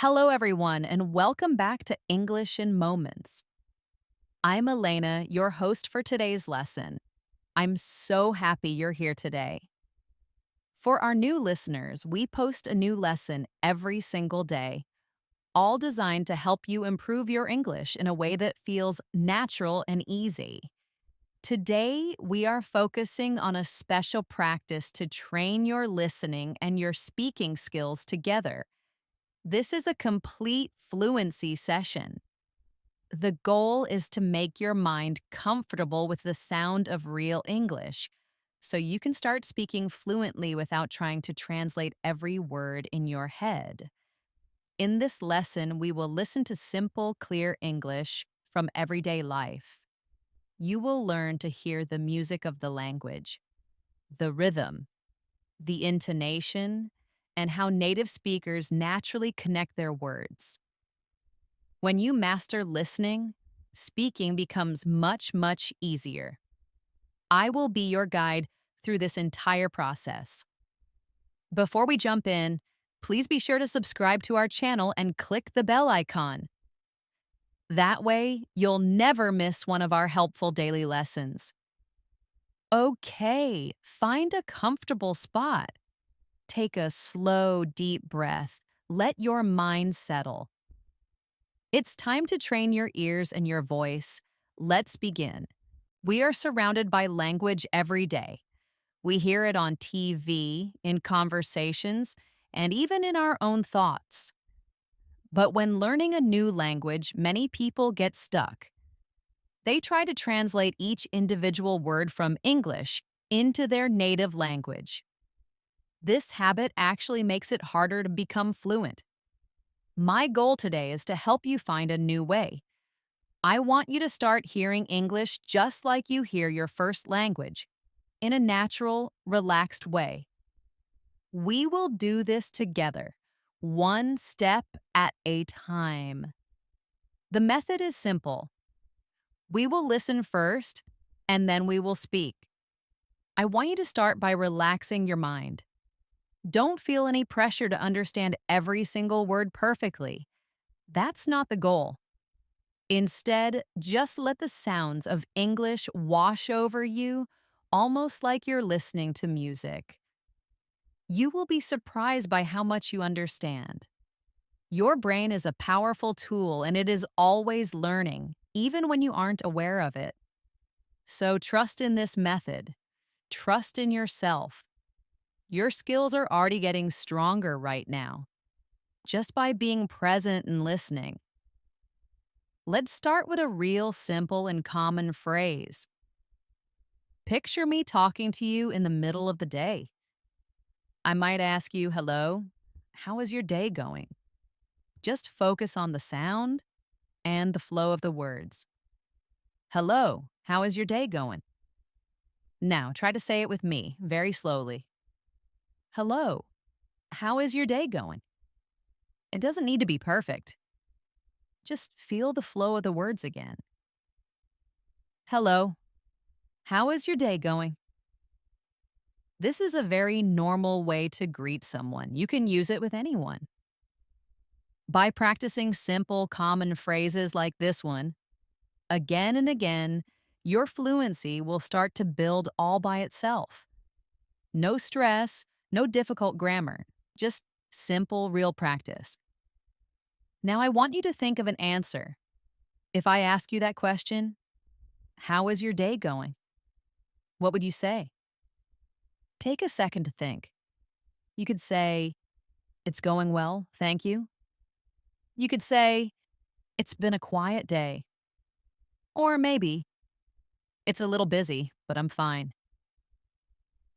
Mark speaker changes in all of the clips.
Speaker 1: Hello, everyone, and welcome back to English in Moments. I'm Elena, your host for today's lesson. I'm so happy you're here today. For our new listeners, we post a new lesson every single day, all designed to help you improve your English in a way that feels natural and easy. Today, we are focusing on a special practice to train your listening and your speaking skills together. This is a complete fluency session. The goal is to make your mind comfortable with the sound of real English, so you can start speaking fluently without trying to translate every word in your head. In this lesson, we will listen to simple, clear English from everyday life. You will learn to hear the music of the language, the rhythm, the intonation, and how native speakers naturally connect their words. When you master listening, speaking becomes much easier. I will be your guide through this entire process. Before we jump in, please be sure to subscribe to our channel and click the bell icon. That way, you'll never miss one of our helpful daily lessons. Okay, find a comfortable spot. Take a slow, deep breath. Let your mind settle. It's time to train your ears and your voice. Let's begin. We are surrounded by language every day. We hear it on TV, in conversations, and even in our own thoughts. But when learning a new language, many people get stuck. They try to translate each individual word from English into their native language. This habit actually makes it harder to become fluent. My goal today is to help you find a new way. I want you to start hearing English just like you hear your first language, in a natural, relaxed way. We will do this together, one step at a time. The method is simple. We will listen first, and then we will speak. I want you to start by relaxing your mind. Don't feel any pressure to understand every single word perfectly. That's not the goal. Instead, just let the sounds of English wash over you, almost like you're listening to music. You will be surprised by how much you understand. Your brain is a powerful tool and it is always learning, even when you aren't aware of it. So trust in this method. Trust in yourself. Your skills are already getting stronger right now, just by being present and listening. Let's start with a real simple and common phrase. Picture me talking to you in the middle of the day. I might ask you, hello, how is your day going? Just focus on the sound and the flow of the words. Hello, how is your day going? Now try to say it with me, very slowly. Hello, how is your day going? It doesn't need to be perfect. Just feel the flow of the words again. Hello, how is your day going? This is a very normal way to greet someone. You can use it with anyone. By practicing simple, common phrases like this one, again and again, your fluency will start to build all by itself. No stress, no difficult grammar, just simple, real practice. Now I want you to think of an answer. If I ask you that question, how is your day going? What would you say? Take a second to think. You could say, it's going well, thank you. You could say, it's been a quiet day. Or maybe, it's a little busy, but I'm fine.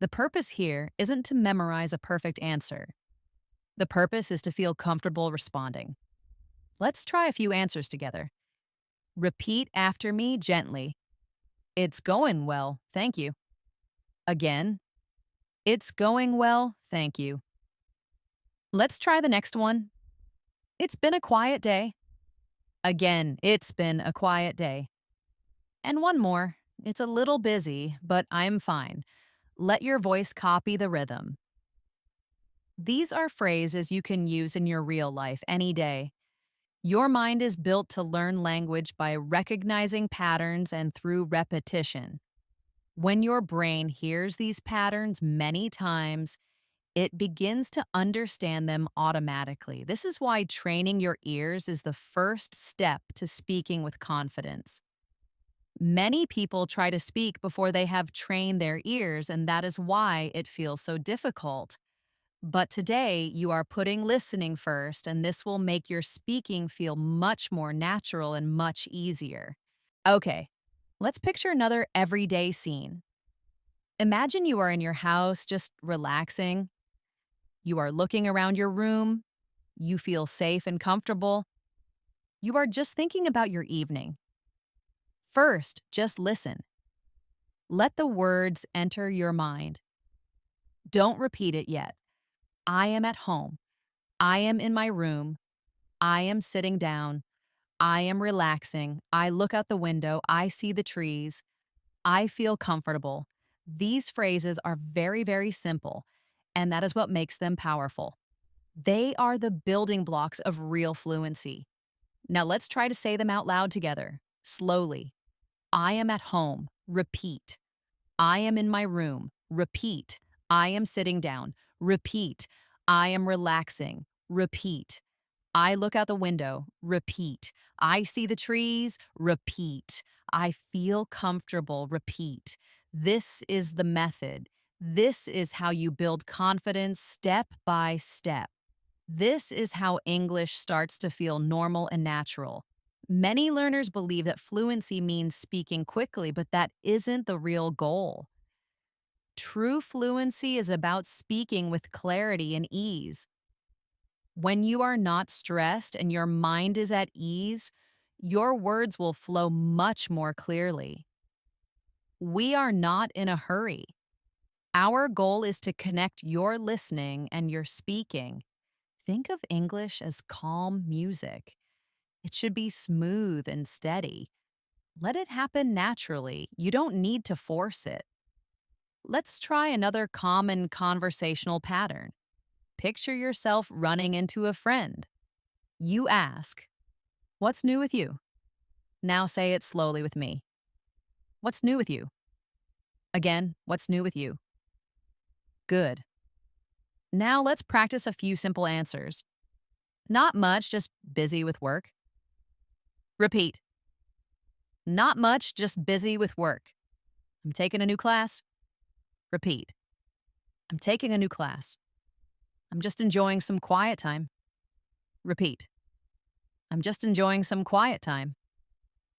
Speaker 1: The purpose here isn't to memorize a perfect answer. The purpose is to feel comfortable responding. Let's try a few answers together. Repeat after me gently. It's going well, thank you. Again, it's going well, thank you. Let's try the next one. It's been a quiet day. Again, it's been a quiet day. And one more. It's a little busy, but I'm fine. Let your voice copy the rhythm. These are phrases you can use in your real life any day. Your mind is built to learn language by recognizing patterns and through repetition. When your brain hears these patterns many times, it begins to understand them automatically. This is why training your ears is the first step to speaking with confidence. Many people try to speak before they have trained their ears, and that is why it feels so difficult. But today, you are putting listening first, and this will make your speaking feel much more natural and much easier. Okay, let's picture another everyday scene. Imagine you are in your house just relaxing. You are looking around your room. You feel safe and comfortable. You are just thinking about your evening. First, just listen. Let the words enter your mind. Don't repeat it yet. I am at home. I am in my room. I am sitting down. I am relaxing. I look out the window. I see the trees. I feel comfortable. These phrases are very, very simple, and that is what makes them powerful. They are the building blocks of real fluency. Now let's try to say them out loud together, slowly. I am at home. Repeat. I am in my room. Repeat. I am sitting down. Repeat. I am relaxing. Repeat. I look out the window. Repeat. I see the trees. Repeat. I feel comfortable. Repeat. This is the method. This is how you build confidence step by step. This is how English starts to feel normal and natural. Many learners believe that fluency means speaking quickly, but that isn't the real goal. True fluency is about speaking with clarity and ease. When you are not stressed and your mind is at ease, your words will flow much more clearly. We are not in a hurry. Our goal is to connect your listening and your speaking. Think of English as calm music. It should be smooth and steady. Let it happen naturally. You don't need to force it. Let's try another common conversational pattern. Picture yourself running into a friend. You ask, "What's new with you?" Now say it slowly with me. "What's new with you?" Again, "What's new with you?" Good. Now let's practice a few simple answers. Not much, just busy with work. Repeat. Not much, just busy with work. I'm taking a new class. Repeat. I'm taking a new class. I'm just enjoying some quiet time. Repeat. I'm just enjoying some quiet time.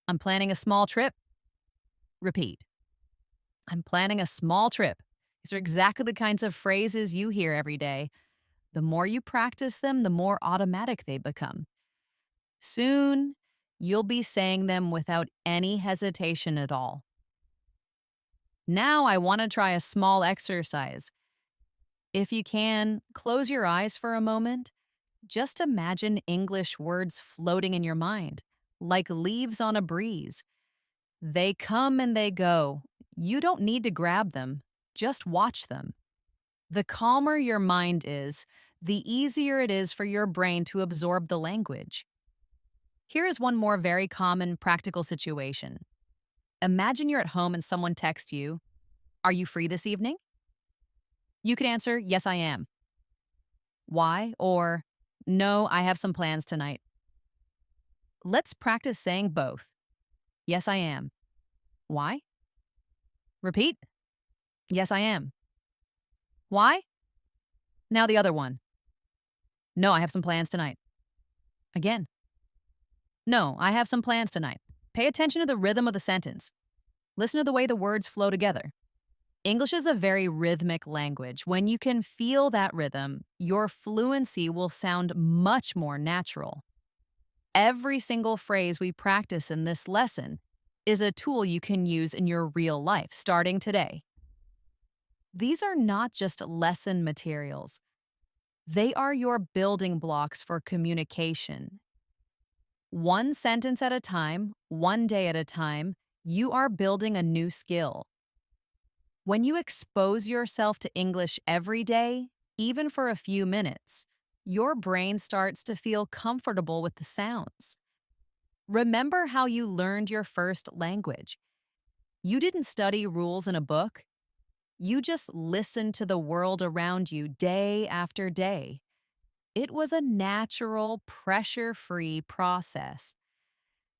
Speaker 1: I'm planning a small trip. Repeat. I'm planning a small trip. These are exactly the kinds of phrases you hear every day. The more you practice them, the more automatic they become. Soon, you'll be saying them without any hesitation at all. Now I want to try a small exercise. If you can, close your eyes for a moment. Just imagine English words floating in your mind, like leaves on a breeze. They come and they go. You don't need to grab them, just watch them. The calmer your mind is, the easier it is for your brain to absorb the language. Here is one more very common practical situation. Imagine you're at home and someone texts you, "Are you free this evening?" You can answer, "Yes, I am." Why? Or, "No, I have some plans tonight." Let's practice saying both. Yes, I am. Why? Repeat. Yes, I am. Why? Now the other one. No, I have some plans tonight. Again. No, I have some plans tonight. Pay attention to the rhythm of the sentence. Listen to the way the words flow together. English is a very rhythmic language. When you can feel that rhythm, your fluency will sound much more natural. Every single phrase we practice in this lesson is a tool you can use in your real life starting today. These are not just lesson materials. They are your building blocks for communication. One sentence at a time, one day at a time, you are building a new skill. When you expose yourself to English every day, even for a few minutes, your brain starts to feel comfortable with the sounds. Remember how you learned your first language. You didn't study rules in a book. You just listened to the world around you day after day. It was a natural, pressure free process.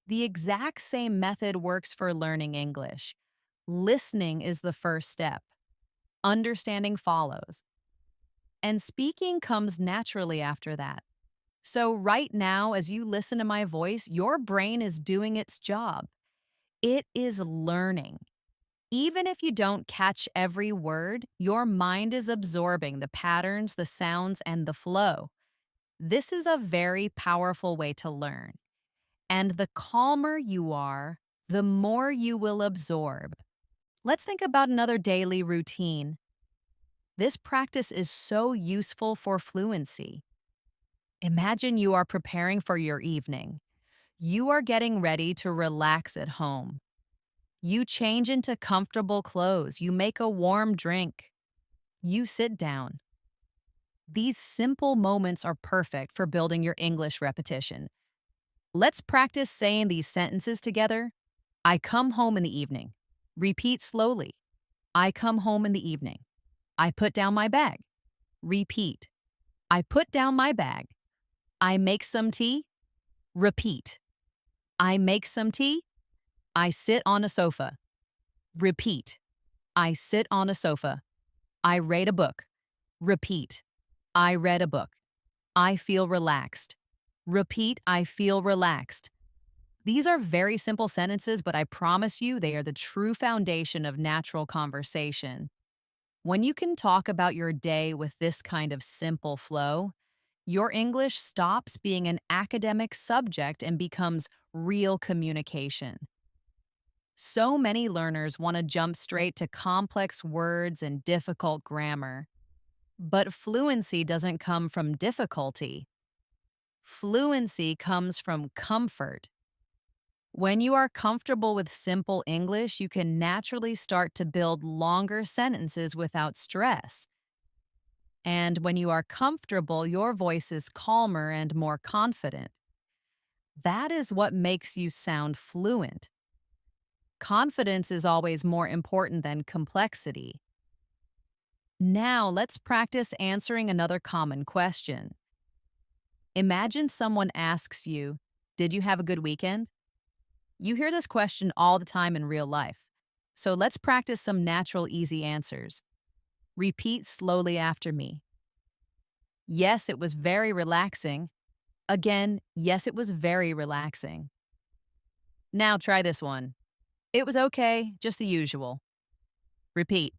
Speaker 1: The exact same method works for learning English. Listening is the first step, understanding follows, and speaking comes naturally after that. So, right now, as you listen to my voice, your brain is doing its job. It is learning. Even if you don't catch every word, your mind is absorbing the patterns, the sounds, and the flow. This is a very powerful way to learn. And the calmer you are, the more you will absorb. Let's think about another daily routine. This practice is so useful for fluency. Imagine you are preparing for your evening. You are getting ready to relax at home. You change into comfortable clothes. You make a warm drink. You sit down. These simple moments are perfect for building your English repetition. Let's practice saying these sentences together. I come home in the evening. Repeat slowly. I come home in the evening. I put down my bag. Repeat. I put down my bag. I make some tea. Repeat. I make some tea. I sit on a sofa. Repeat. I sit on a sofa. I read a book. Repeat. I read a book. I feel relaxed. Repeat. I feel relaxed. These are very simple sentences, but I promise you they are the true foundation of natural conversation. When you can talk about your day with this kind of simple flow, your English stops being an academic subject and becomes real communication. So many learners want to jump straight to complex words and difficult grammar. But fluency doesn't come from difficulty. Fluency comes from comfort. When you are comfortable with simple English, you can naturally start to build longer sentences without stress. And when you are comfortable, your voice is calmer and more confident. That is what makes you sound fluent. Confidence is always more important than complexity. Now, let's practice answering another common question. Imagine someone asks you, "Did you have a good weekend?" You hear this question all the time in real life. So let's practice some natural, easy answers. Repeat slowly after me. Yes, it was very relaxing. Again, yes, it was very relaxing. Now try this one. It was okay, just the usual. Repeat.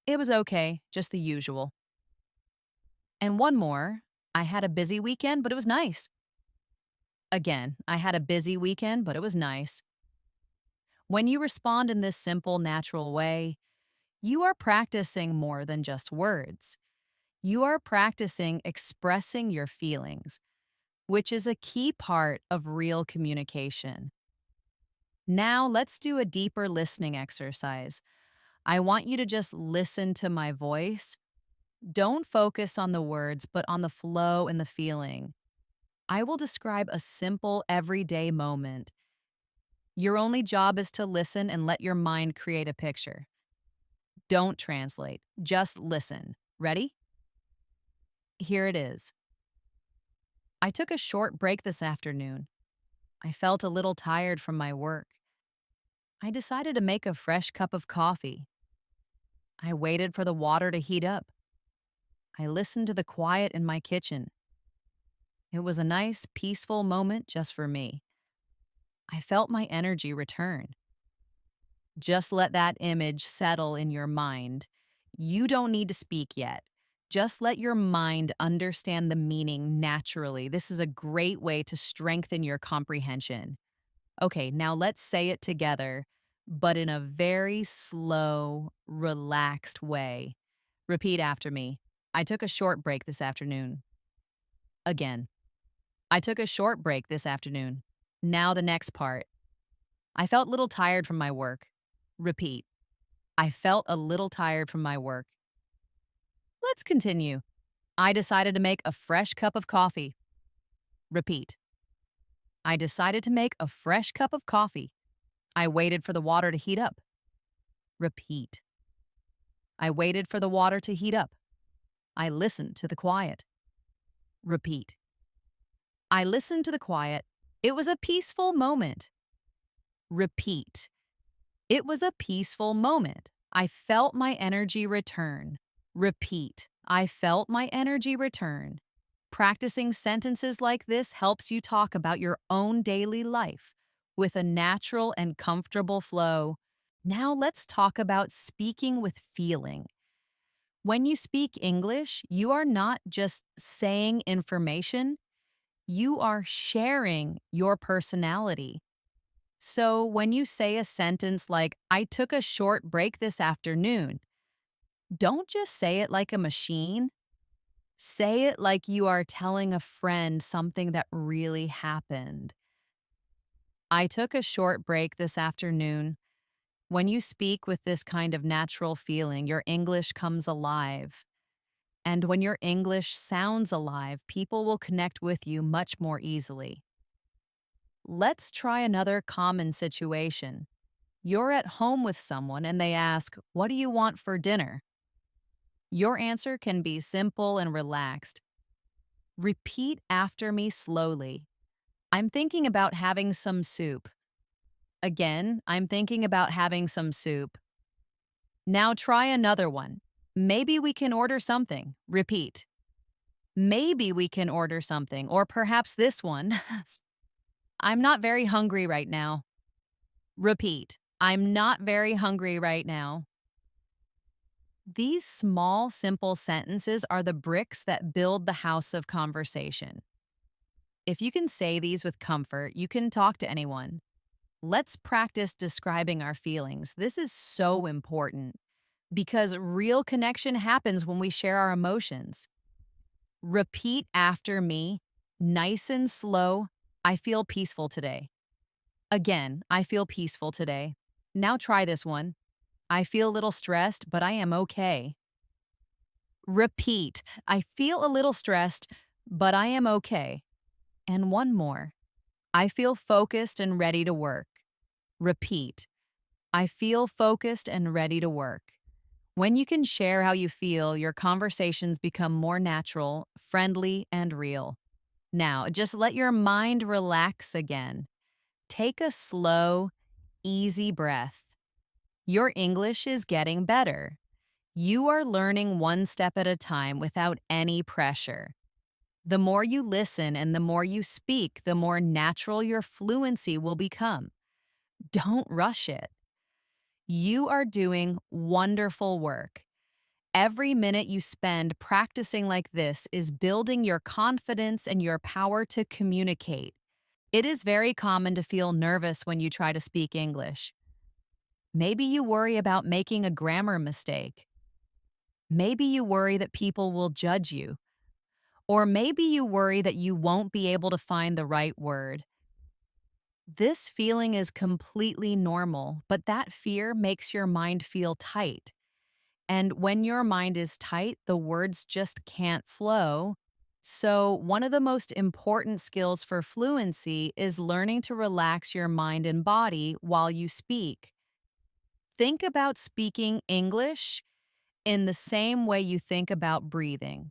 Speaker 1: It was okay, just the usual. And one more. I had a busy weekend, but it was nice. Again, I had a busy weekend, but it was nice. When you respond in this simple, natural way, you are practicing more than just words. You are practicing expressing your feelings, which is a key part of real communication. Now, let's do a deeper listening exercise. I want you to just listen to my voice. Don't focus on the words, but on the flow and the feeling. I will describe a simple, everyday moment. Your only job is to listen and let your mind create a picture. Don't translate, just listen. Ready? Here it is. I took a short break this afternoon. I felt a little tired from my work. I decided to make a fresh cup of coffee. I waited for the water to heat up. I listened to the quiet in my kitchen. It was a nice, peaceful moment just for me. I felt my energy return. Just let that image settle in your mind. You don't need to speak yet. Just let your mind understand the meaning naturally. This is a great way to strengthen your comprehension. Okay, now let's say it together, but in a very slow, relaxed way. Repeat after me. I took a short break this afternoon. Again. I took a short break this afternoon. Now the next part. I felt a little tired from my work. Repeat. I felt a little tired from my work. Let's continue. I decided to make a fresh cup of coffee. Repeat. I decided to make a fresh cup of coffee. I waited for the water to heat up. Repeat. I waited for the water to heat up. I listened to the quiet. Repeat. I listened to the quiet. It was a peaceful moment. Repeat. It was a peaceful moment. I felt my energy return. Repeat. I felt my energy return. Practicing sentences like this helps you talk about your own daily life with a natural and comfortable flow. Now let's talk about speaking with feeling. When you speak English, you are not just saying information, you are sharing your personality. So when you say a sentence like, I took a short break this afternoon, don't just say it like a machine. Say it like you are telling a friend something that really happened. I took a short break this afternoon. When you speak with this kind of natural feeling, your English comes alive. And when your English sounds alive, people will connect with you much more easily. Let's try another common situation. You're at home with someone and they ask, what do you want for dinner? Your answer can be simple and relaxed. Repeat after me slowly. I'm thinking about having some soup. Again, I'm thinking about having some soup. Now try another one. Maybe we can order something. Repeat. Maybe we can order something, or perhaps this one. I'm not very hungry right now. Repeat. I'm not very hungry right now. These small, simple sentences are the bricks that build the house of conversation. If you can say these with comfort, you can talk to anyone. Let's practice describing our feelings. This is so important because real connection happens when we share our emotions. Repeat after me, nice and slow. I feel peaceful today. Again, I feel peaceful today. Now try this one. I feel a little stressed, but I am okay. Repeat. I feel a little stressed, but I am okay. And one more. I feel focused and ready to work. Repeat. I feel focused and ready to work. When you can share how you feel, your conversations become more natural, friendly, and real. Now, just let your mind relax again. Take a slow, easy breath. Your English is getting better. You are learning one step at a time without any pressure. The more you listen and the more you speak, the more natural your fluency will become. Don't rush it. You are doing wonderful work. Every minute you spend practicing like this is building your confidence and your power to communicate. It is very common to feel nervous when you try to speak English. Maybe you worry about making a grammar mistake. Maybe you worry that people will judge you. Or maybe you worry that you won't be able to find the right word. This feeling is completely normal, but that fear makes your mind feel tight. And when your mind is tight, the words just can't flow. So, one of the most important skills for fluency is learning to relax your mind and body while you speak. Think about speaking English in the same way you think about breathing.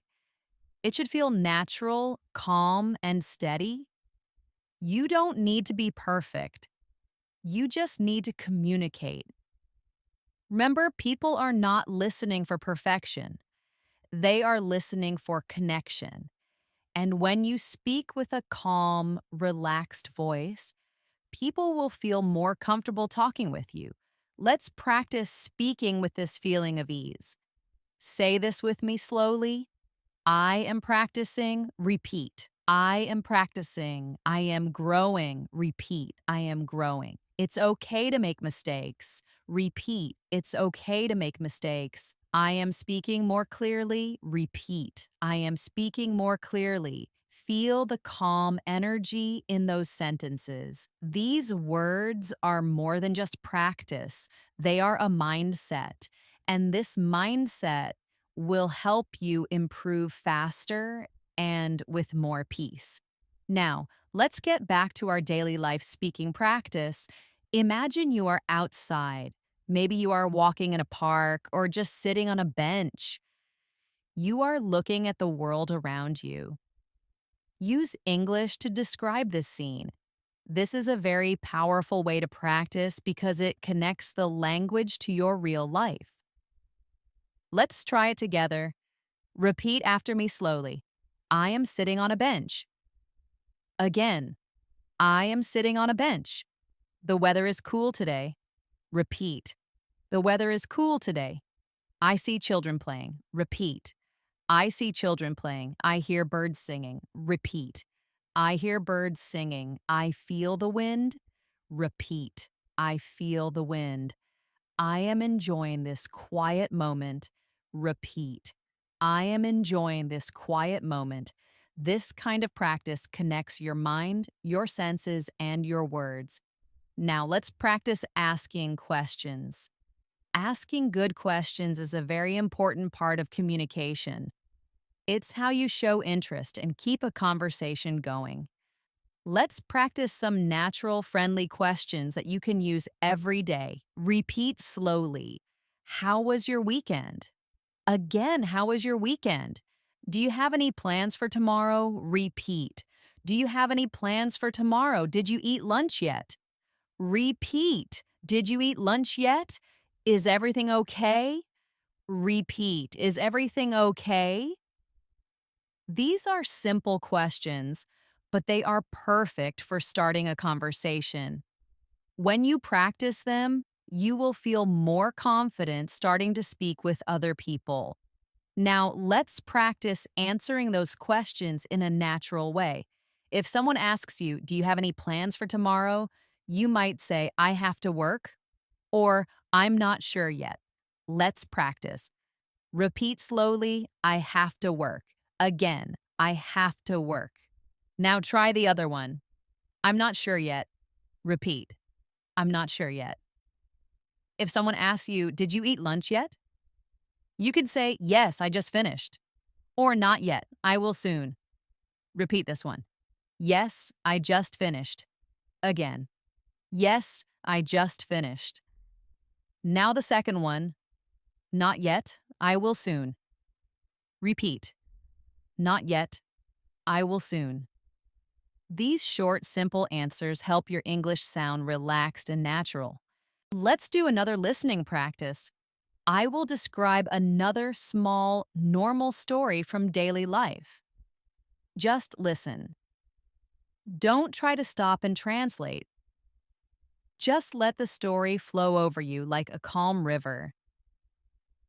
Speaker 1: It should feel natural, calm, and steady. You don't need to be perfect. You just need to communicate. Remember, people are not listening for perfection. They are listening for connection. And when you speak with a calm, relaxed voice, people will feel more comfortable talking with you. Let's practice speaking with this feeling of ease. Say this with me slowly. I am practicing. Repeat. I am practicing. I am growing. Repeat. I am growing. It's okay to make mistakes. Repeat. It's okay to make mistakes. I am speaking more clearly. Repeat. I am speaking more clearly. Feel the calm energy in those sentences. These words are more than just practice. They are a mindset. And this mindset will help you improve faster and with more peace. Now, let's get back to our daily life speaking practice. Imagine you are outside. Maybe you are walking in a park or just sitting on a bench. You are looking at the world around you. Use English to describe this scene. This is a very powerful way to practice because it connects the language to your real life. Let's try it together. Repeat after me slowly. I am sitting on a bench. Again, I am sitting on a bench. The weather is cool today. Repeat. The weather is cool today. I see children playing. Repeat. I see children playing. I hear birds singing. Repeat. I hear birds singing. I feel the wind. Repeat. I feel the wind. I am enjoying this quiet moment. Repeat. I am enjoying this quiet moment. This kind of practice connects your mind, your senses, and your words. Now let's practice asking questions. Asking good questions is a very important part of communication. It's how you show interest and keep a conversation going. Let's practice some natural, friendly questions that you can use every day. Repeat slowly. How was your weekend? Again, how was your weekend? Do you have any plans for tomorrow? Repeat. Do you have any plans for tomorrow? Did you eat lunch yet? Repeat. Did you eat lunch yet? Is everything okay? Repeat. Is everything okay? These are simple questions, but they are perfect for starting a conversation. When you practice them, you will feel more confident starting to speak with other people. Now, let's practice answering those questions in a natural way. If someone asks you, do you have any plans for tomorrow? You might say, I have to work, or I'm not sure yet. Let's practice. Repeat slowly, I have to work. Again, I have to work. Now try the other one. I'm not sure yet. Repeat. I'm not sure yet. If someone asks you, did you eat lunch yet? You could say, yes, I just finished. Or not yet, I will soon. Repeat this one. Yes, I just finished. Again. Yes, I just finished. Now the second one. Not yet, I will soon. Repeat. Not yet, I will soon. These short, simple answers help your English sound relaxed and natural. Let's do another listening practice. I will describe another small, normal story from daily life. Just listen. Don't try to stop and translate. Just let the story flow over you like a calm river.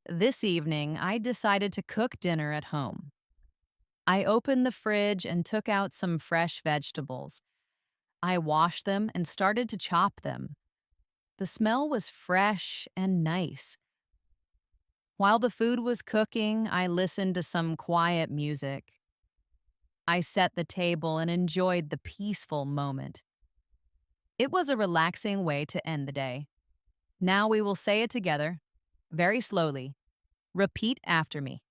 Speaker 1: This evening, I decided to cook dinner at home. I opened the fridge and took out some fresh vegetables. I washed them and started to chop them. The smell was fresh and nice. While the food was cooking, I listened to some quiet music. I set the table and enjoyed the peaceful moment. It was a relaxing way to end the day. Now we will say it together, very slowly. Repeat after me.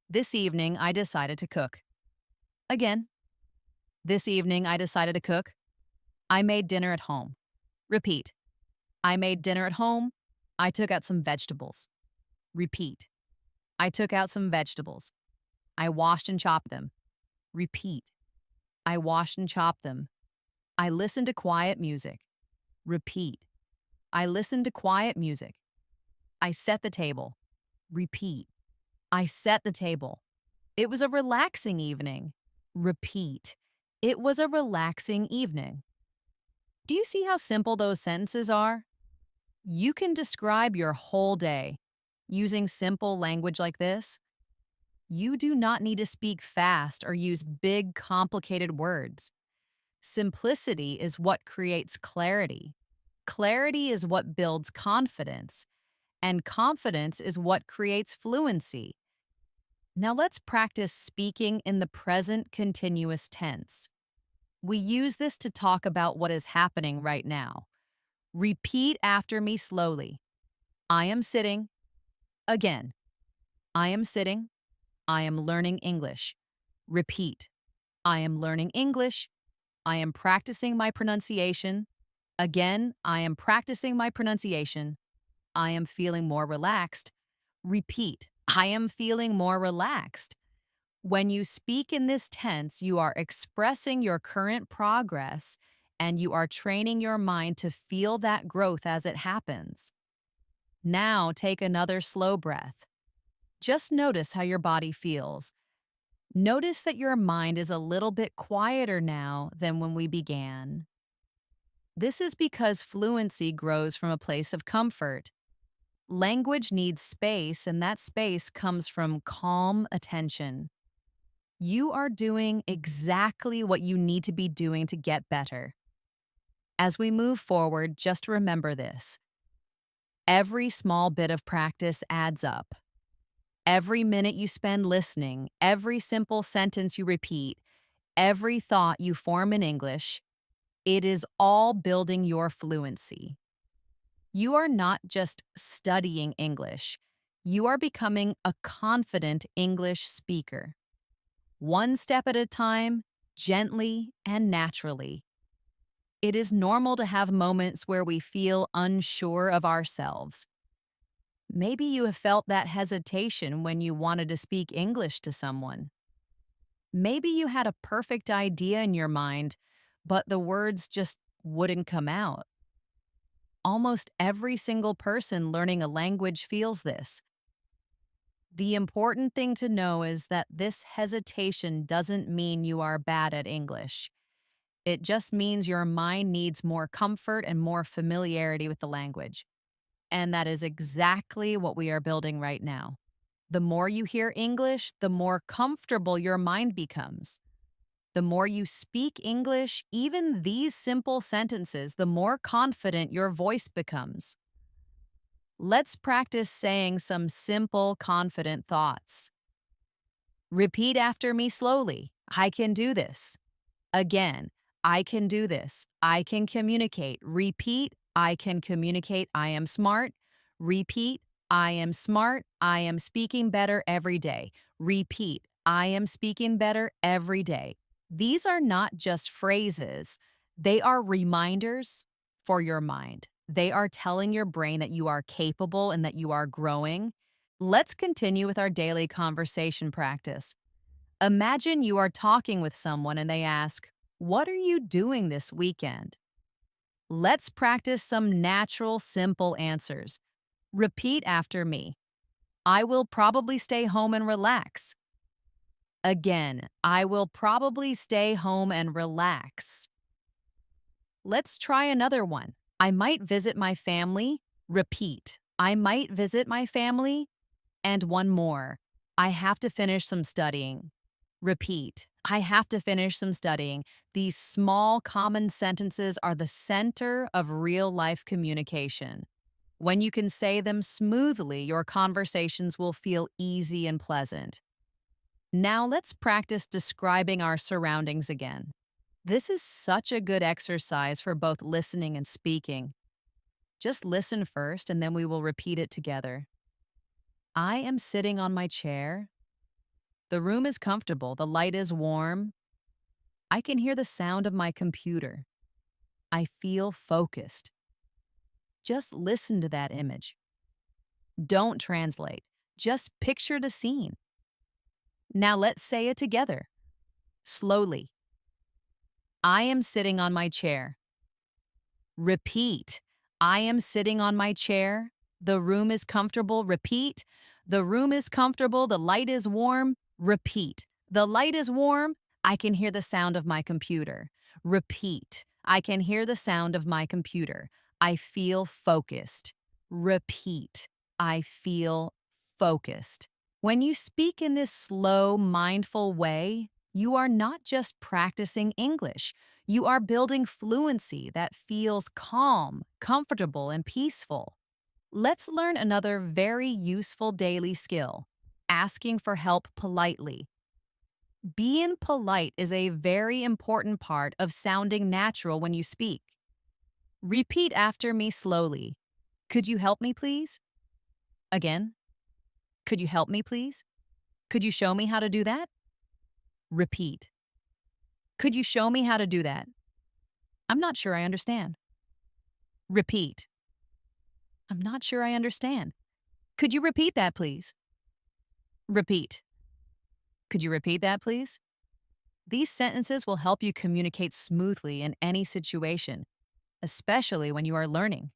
Speaker 1: This evening, I decided to cook. Again. This evening, I decided to cook. I made dinner at home. Repeat. I made dinner at home. I took out some vegetables. Repeat. I took out some vegetables. I washed and chopped them. Repeat. I washed and chopped them. I listened to quiet music. Repeat. I listened to quiet music. I set the table. Repeat. I set the table. It was a relaxing evening. Repeat. It was a relaxing evening. Do you see how simple those sentences are? You can describe your whole day using simple language like this. You do not need to speak fast or use big, complicated words. Simplicity is what creates clarity. Clarity is what builds confidence, and confidence is what creates fluency. Now let's practice speaking in the present continuous tense. We use this to talk about what is happening right now. Repeat after me slowly. I am sitting. Again. I am sitting. I am learning English. Repeat. I am learning English. I am practicing my pronunciation. Again, I am practicing my pronunciation. I am feeling more relaxed. Repeat. I am feeling more relaxed. When you speak in this tense, you are expressing your current progress and you are training your mind to feel that growth as it happens. Now take another slow breath. Just notice how your body feels. Notice that your mind is a little bit quieter now than when we began. This is because fluency grows from a place of comfort. Language needs space, and that space comes from calm attention. You are doing exactly what you need to be doing to get better. As we move forward, just remember this. Every small bit of practice adds up. Every minute you spend listening, every simple sentence you repeat, every thought you form in English, it is all building your fluency. You are not just studying English, you are becoming a confident English speaker. One step at a time, gently and naturally. It is normal to have moments where we feel unsure of ourselves. Maybe you have felt that hesitation when you wanted to speak English to someone. Maybe you had a perfect idea in your mind, but the words just wouldn't come out. Almost every single person learning a language feels this. The important thing to know is that this hesitation doesn't mean you are bad at English. It just means your mind needs more comfort and more familiarity with the language. And that is exactly what we are building right now. The more you hear English, the more comfortable your mind becomes. The more you speak English, even these simple sentences, the more confident your voice becomes. Let's practice saying some simple, confident thoughts. Repeat after me slowly. I can do this. Again, I can do this. I can communicate. Repeat, I can communicate. I am smart. Repeat, I am smart. I am speaking better every day. Repeat, I am speaking better every day. These are not just phrases, they are reminders for your mind. They are telling your brain that you are capable and that you are growing. Let's continue with our daily conversation practice. Imagine you are talking with someone and they ask, "What are you doing this weekend?" Let's practice some natural, simple answers. Repeat after me. I will probably stay home and relax. Again, I will probably stay home and relax. Let's try another one. I might visit my family. Repeat. I might visit my family. And one more. I have to finish some studying. Repeat. I have to finish some studying. These small, common sentences are the center of real life communication. When you can say them smoothly, your conversations will feel easy and pleasant. Now let's practice describing our surroundings again. This is such a good exercise for both listening and speaking. Just listen first and then we will repeat it together. I am sitting on my chair. The room is comfortable. The light is warm. I can hear the sound of my computer. I feel focused. Just listen to that image. Don't translate. Just picture the scene. Now let's say it together. Slowly. I am sitting on my chair. Repeat. I am sitting on my chair. The room is comfortable. Repeat. The room is comfortable. The light is warm. Repeat. The light is warm. I can hear the sound of my computer. Repeat. I can hear the sound of my computer. I feel focused. Repeat. I feel focused. When you speak in this slow, mindful way, you are not just practicing English. You are building fluency that feels calm, comfortable, and peaceful. Let's learn another very useful daily skill: asking for help politely. Being polite is a very important part of sounding natural when you speak. Repeat after me slowly. Could you help me, please? Again. Could you help me, please? Could you show me how to do that? Repeat. Could you show me how to do that? I'm not sure I understand. Repeat. I'm not sure I understand. Could you repeat that, please? Repeat. Could you repeat that, please? These sentences will help you communicate smoothly in any situation, especially when you are learning.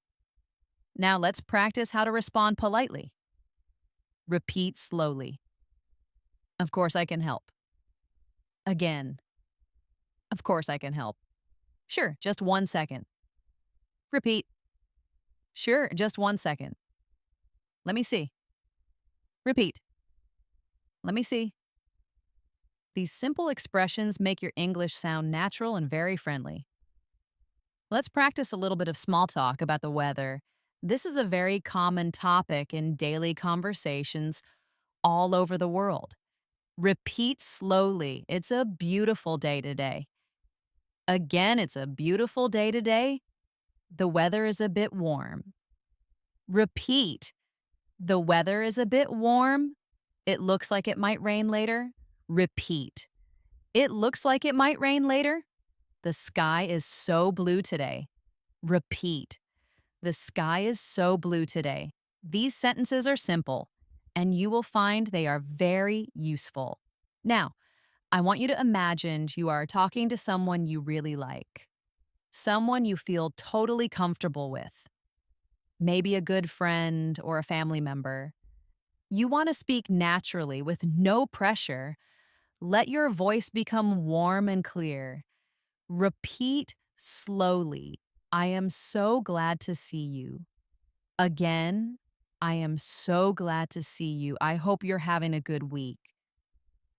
Speaker 1: Now let's practice how to respond politely. Repeat slowly. Of course I can help. Again. Of course I can help. Sure, just 1 second. Repeat. Sure, just 1 second. Let me see. Repeat. Let me see. These simple expressions make your English sound natural and very friendly. Let's practice a little bit of small talk about the weather. This is a very common topic in daily conversations all over the world. Repeat slowly. It's a beautiful day today. Again, it's a beautiful day today. The weather is a bit warm. Repeat. The weather is a bit warm. It looks like it might rain later. Repeat. It looks like it might rain later. The sky is so blue today. Repeat. The sky is so blue today. These sentences are simple, and you will find they are very useful. Now, I want you to imagine you are talking to someone you really like, someone you feel totally comfortable with, maybe a good friend or a family member. You want to speak naturally with no pressure. Let your voice become warm and clear. Repeat slowly. I am so glad to see you. Again, I am so glad to see you. I hope you're having a good week.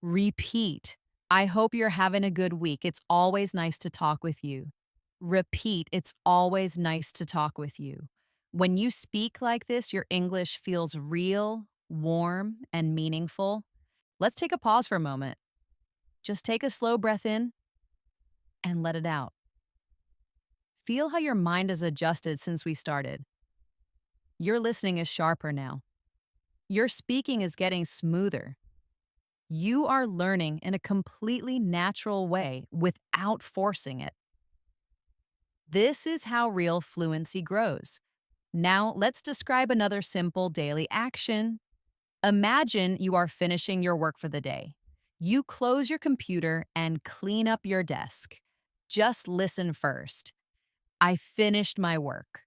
Speaker 1: Repeat. I hope you're having a good week. It's always nice to talk with you. Repeat. It's always nice to talk with you. When you speak like this, your English feels real, warm, and meaningful. Let's take a pause for a moment. Just take a slow breath in and let it out. Feel how your mind has adjusted since we started. Your listening is sharper now. Your speaking is getting smoother. You are learning in a completely natural way without forcing it. This is how real fluency grows. Now, let's describe another simple daily action. Imagine you are finishing your work for the day. You close your computer and clean up your desk. Just listen first. I finished my work.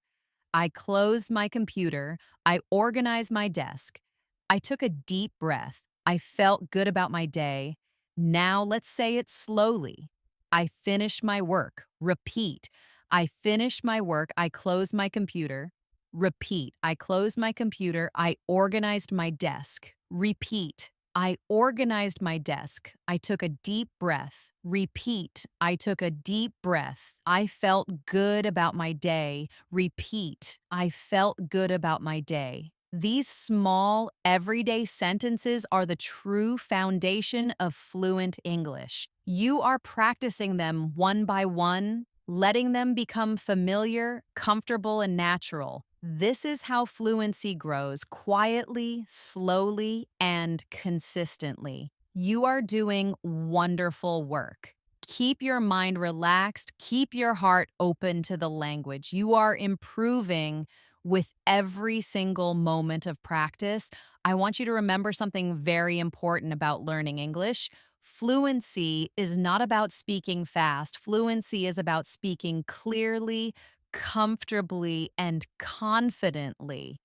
Speaker 1: I closed my computer. I organized my desk. I took a deep breath. I felt good about my day. Now let's say it slowly. I finished my work. Repeat. I finished my work. I closed my computer. Repeat. I closed my computer. I organized my desk. Repeat. I organized my desk. I took a deep breath. Repeat. I took a deep breath. I felt good about my day. Repeat. I felt good about my day. These small, everyday sentences are the true foundation of fluent English. You are practicing them one by one, letting them become familiar, comfortable, and natural. This is how fluency grows quietly, slowly, and consistently. You are doing wonderful work. Keep your mind relaxed. Keep your heart open to the language. You are improving with every single moment of practice. I want you to remember something very important about learning English. Fluency is not about speaking fast. Fluency is about speaking clearly, comfortably, and confidently.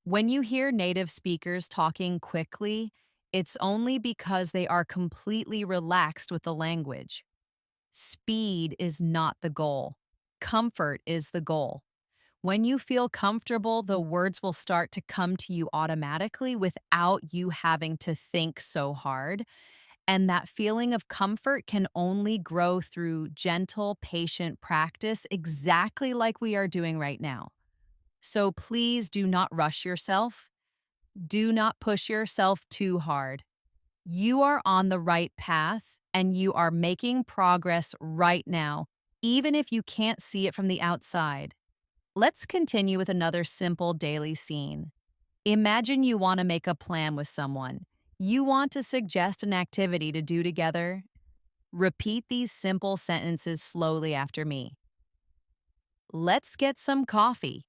Speaker 1: When you hear native speakers talking quickly, it's only because they are completely relaxed with the language. Speed is not the goal. Comfort is the goal. When you feel comfortable, the words will start to come to you automatically without you having to think so hard. And that feeling of comfort can only grow through gentle, patient practice, exactly like we are doing right now. So please do not rush yourself. Do not push yourself too hard. You are on the right path and you are making progress right now, even if you can't see it from the outside. Let's continue with another simple daily scene. Imagine you want to make a plan with someone. You want to suggest an activity to do together. Repeat these simple sentences slowly after me. Let's get some coffee.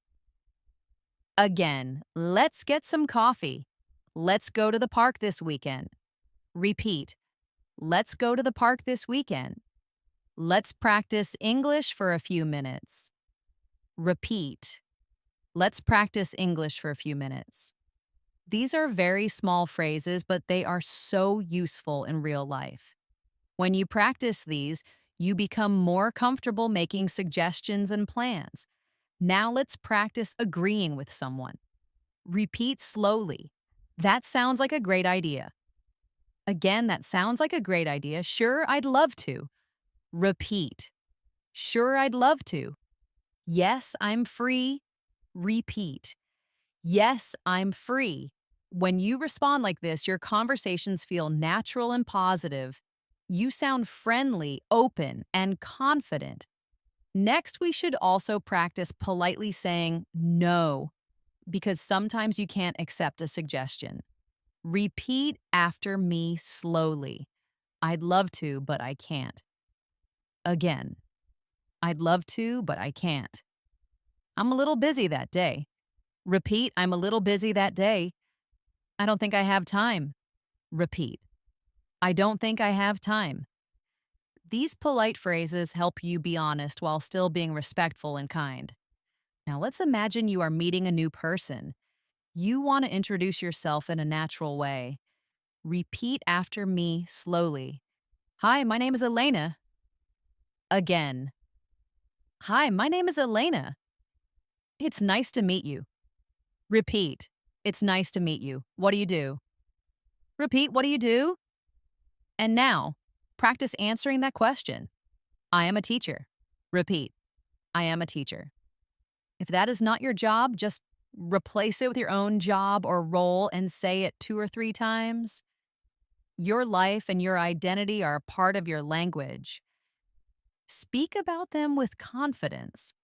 Speaker 1: Again, let's get some coffee. Let's go to the park this weekend. Repeat. Let's go to the park this weekend. Let's practice English for a few minutes. Repeat. Let's practice English for a few minutes. These are very small phrases, but they are so useful in real life. When you practice these, you become more comfortable making suggestions and plans. Now let's practice agreeing with someone. Repeat slowly. That sounds like a great idea. Again, that sounds like a great idea. Sure, I'd love to. Repeat. Sure, I'd love to. Yes, I'm free. Repeat. Yes, I'm free. When you respond like this, your conversations feel natural and positive. You sound friendly, open, and confident. Next, we should also practice politely saying no, because sometimes you can't accept a suggestion. Repeat after me slowly. I'd love to, but I can't. Again, I'd love to, but I can't. I'm a little busy that day. Repeat, I'm a little busy that day. I don't think I have time. Repeat, I don't think I have time. These polite phrases help you be honest while still being respectful and kind. Now let's imagine you are meeting a new person. You want to introduce yourself in a natural way. Repeat after me slowly. Hi, my name is Elena. Again. Hi, my name is Elena. It's nice to meet you. Repeat. It's nice to meet you. What do you do? Repeat, what do you do? And now, practice answering that question. I am a teacher. Repeat. I am a teacher. If that is not your job, just replace it with your own job or role and say it 2 or 3 times. Your life and your identity are a part of your language. Speak about them with confidence.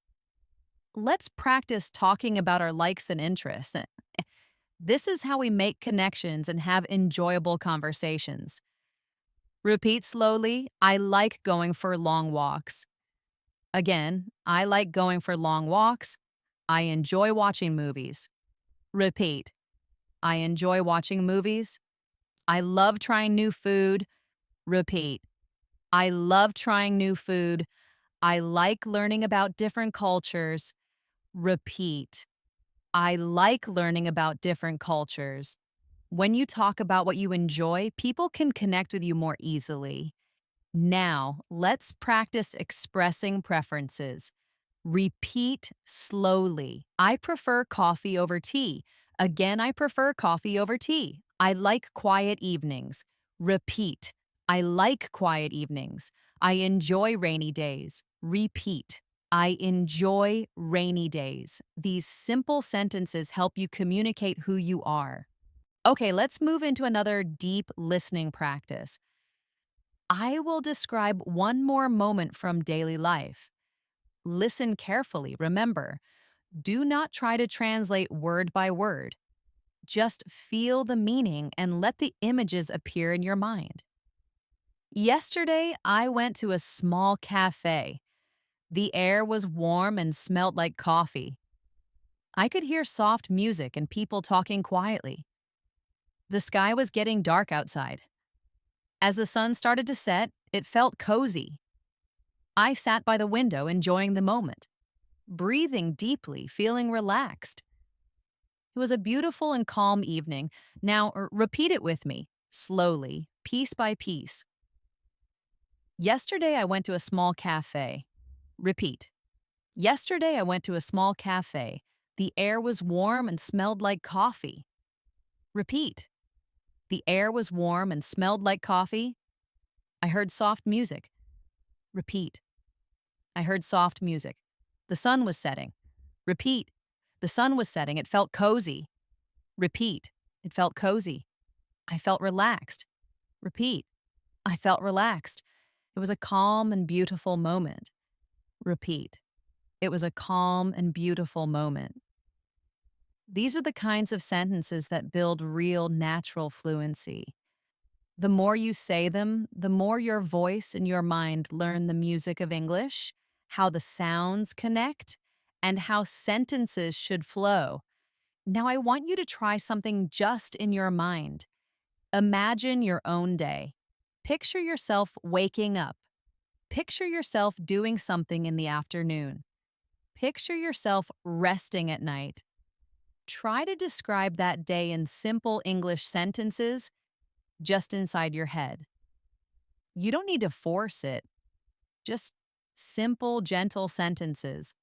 Speaker 1: Let's practice talking about our likes and interests. This is how we make connections and have enjoyable conversations. Repeat slowly. I like going for long walks. Again, I like going for long walks. I enjoy watching movies. Repeat. I enjoy watching movies. I love trying new food. Repeat. I love trying new food. I like learning about different cultures. Repeat. I like learning about different cultures. When you talk about what you enjoy, people can connect with you more easily. Now, let's practice expressing preferences. Repeat slowly. I prefer coffee over tea. Again, I prefer coffee over tea. I like quiet evenings. Repeat. I like quiet evenings. I enjoy rainy days. Repeat. I enjoy rainy days. These simple sentences help you communicate who you are. Okay, let's move into another deep listening practice. I will describe one more moment from daily life. Listen carefully. Remember, do not try to translate word by word. Just feel the meaning and let the images appear in your mind. Yesterday, I went to a small cafe. The air was warm and smelled like coffee. I could hear soft music and people talking quietly. The sky was getting dark outside. As the sun started to set, it felt cozy. I sat by the window enjoying the moment, breathing deeply, feeling relaxed. It was a beautiful and calm evening. Now, repeat it with me, slowly, piece by piece. Yesterday, I went to a small cafe. Repeat. Yesterday, I went to a small cafe. The air was warm and smelled like coffee. Repeat. The air was warm and smelled like coffee. I heard soft music. Repeat. I heard soft music. The sun was setting. Repeat. The sun was setting. It felt cozy. Repeat. It felt cozy. I felt relaxed. Repeat. I felt relaxed. It was a calm and beautiful moment. Repeat. It was a calm and beautiful moment. These are the kinds of sentences that build real natural fluency. The more you say them, the more your voice and your mind learn the music of English, how the sounds connect, and how sentences should flow. Now, I want you to try something just in your mind. Imagine your own day. Picture yourself waking up. Picture yourself doing something in the afternoon. Picture yourself resting at night. Try to describe that day in simple English sentences just inside your head. You don't need to force it, just simple, gentle sentences.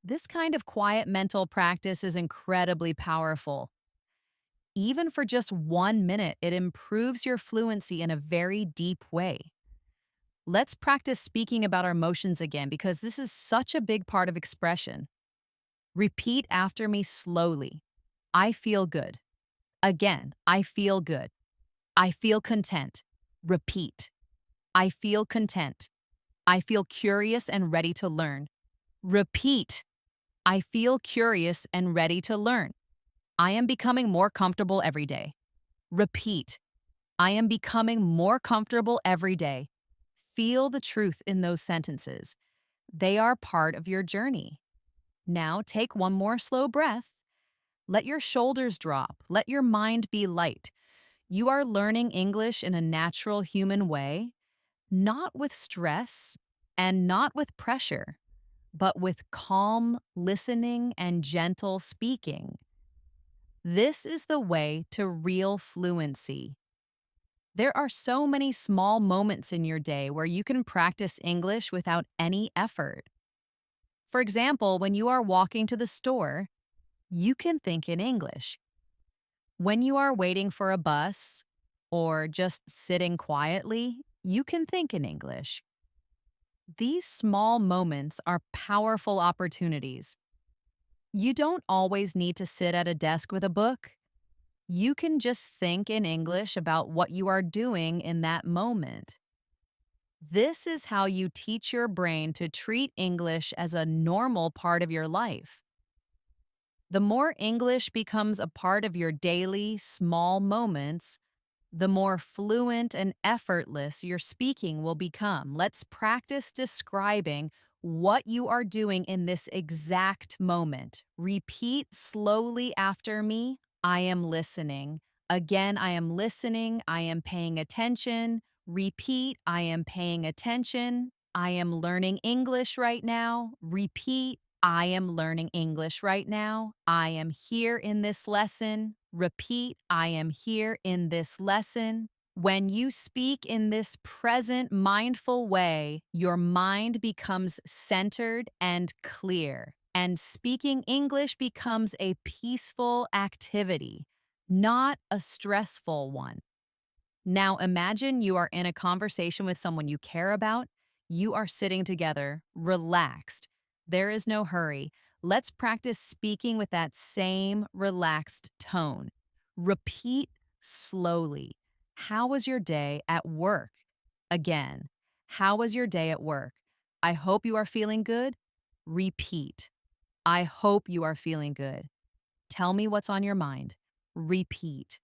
Speaker 1: This kind of quiet mental practice is incredibly powerful. Even for just 1 minute, it improves your fluency in a very deep way. Let's practice speaking about our emotions again because this is such a big part of expression. Repeat after me slowly. I feel good. Again, I feel good. I feel content. Repeat. I feel content. I feel curious and ready to learn. Repeat. I feel curious and ready to learn. I am becoming more comfortable every day. Repeat. I am becoming more comfortable every day. Feel the truth in those sentences. They are part of your journey. Now take one more slow breath. Let your shoulders drop. Let your mind be light. You are learning English in a natural human way, not with stress and not with pressure, but with calm listening and gentle speaking. This is the way to real fluency. There are so many small moments in your day where you can practice English without any effort. For example, when you are walking to the store, you can think in English. When you are waiting for a bus or just sitting quietly, you can think in English. These small moments are powerful opportunities. You don't always need to sit at a desk with a book. You can just think in English about what you are doing in that moment. This is how you teach your brain to treat English as a normal part of your life. The more English becomes a part of your daily, small moments, the more fluent and effortless your speaking will become. Let's practice describing what you are doing in this exact moment. Repeat slowly after me. I am listening. Again, I am listening. I am paying attention. Repeat. I am paying attention. I am learning English right now. Repeat. I am learning English right now. I am here in this lesson. Repeat, I am here in this lesson. When you speak in this present mindful way, your mind becomes centered and clear, and speaking English becomes a peaceful activity, not a stressful one. Now imagine you are in a conversation with someone you care about. You are sitting together, relaxed. There is no hurry. Let's practice speaking with that same relaxed tone. Repeat slowly. How was your day at work? Again, how was your day at work? I hope you are feeling good. Repeat. I hope you are feeling good. Tell me what's on your mind. Repeat.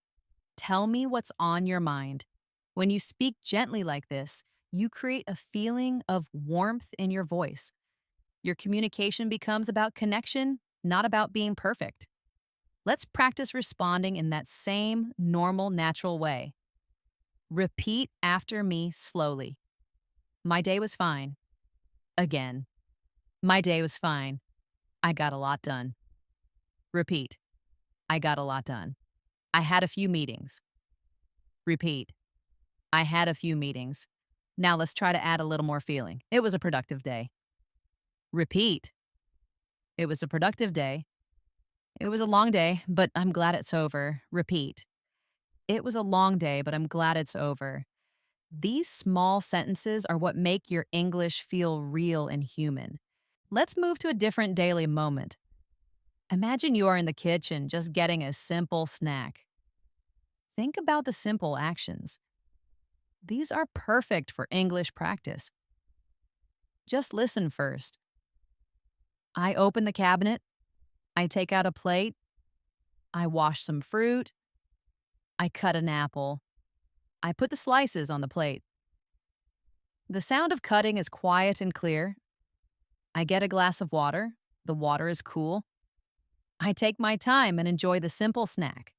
Speaker 1: Tell me what's on your mind. When you speak gently like this, you create a feeling of warmth in your voice. Your communication becomes about connection, not about being perfect. Let's practice responding in that same normal, natural way. Repeat after me slowly. My day was fine. Again. My day was fine. I got a lot done. Repeat. I got a lot done. I had a few meetings. Repeat. I had a few meetings. Now let's try to add a little more feeling. It was a productive day. Repeat. It was a productive day. It was a long day, but I'm glad it's over. Repeat. It was a long day, but I'm glad it's over. These small sentences are what make your English feel real and human. Let's move to a different daily moment. Imagine you are in the kitchen just getting a simple snack. Think about the simple actions. These are perfect for English practice. Just listen first. I open the cabinet. I take out a plate. I wash some fruit. I cut an apple. I put the slices on the plate. The sound of cutting is quiet and clear. I get a glass of water. The water is cool. I take my time and enjoy the simple snack.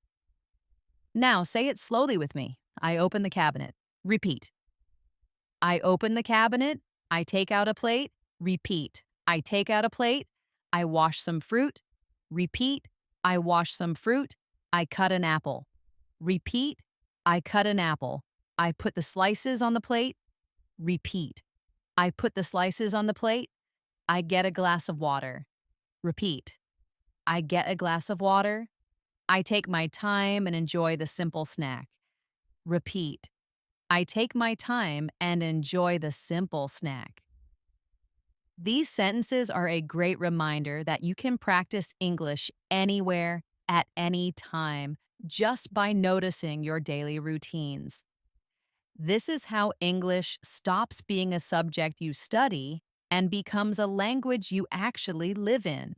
Speaker 1: Now say it slowly with me. I open the cabinet. Repeat. I open the cabinet. I take out a plate. Repeat. I take out a plate. I wash some fruit. Repeat. I wash some fruit. I cut an apple. Repeat. I cut an apple. I put the slices on the plate. Repeat. I put the slices on the plate. I get a glass of water. Repeat. I get a glass of water. I take my time and enjoy the simple snack. Repeat. I take my time and enjoy the simple snack. These sentences are a great reminder that you can practice English anywhere, at any time, just by noticing your daily routines. This is how English stops being a subject you study and becomes a language you actually live in.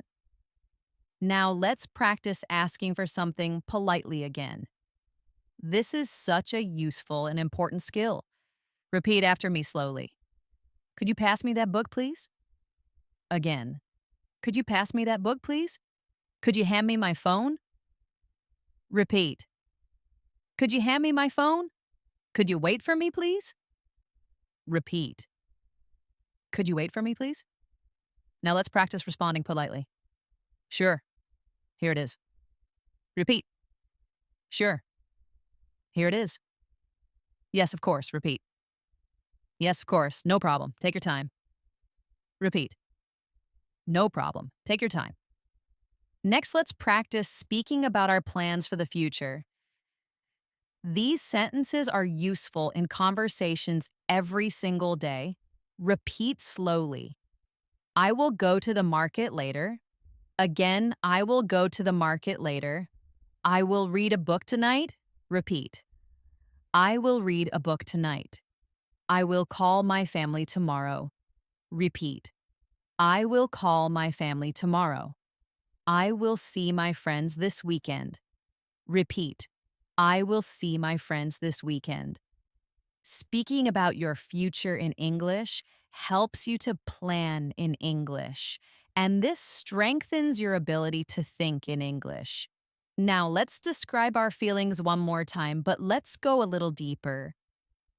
Speaker 1: Now let's practice asking for something politely again. This is such a useful and important skill. Repeat after me slowly. Could you pass me that book, please? Again. Could you pass me that book, please? Could you hand me my phone? Repeat. Could you hand me my phone? Could you wait for me, please? Repeat. Could you wait for me, please? Now let's practice responding politely. Sure. Here it is. Repeat. Sure. Here it is. Yes, of course. Repeat. Yes, of course. No problem. Take your time. Repeat. No problem. Take your time. Next, let's practice speaking about our plans for the future. These sentences are useful in conversations every single day. Repeat slowly. I will go to the market later. Again, I will go to the market later. I will read a book tonight. Repeat. I will read a book tonight. I will call my family tomorrow. Repeat. I will call my family tomorrow. I will see my friends this weekend. Repeat. I will see my friends this weekend. Speaking about your future in English helps you to plan in English, and this strengthens your ability to think in English. Now, let's describe our feelings one more time, but let's go a little deeper.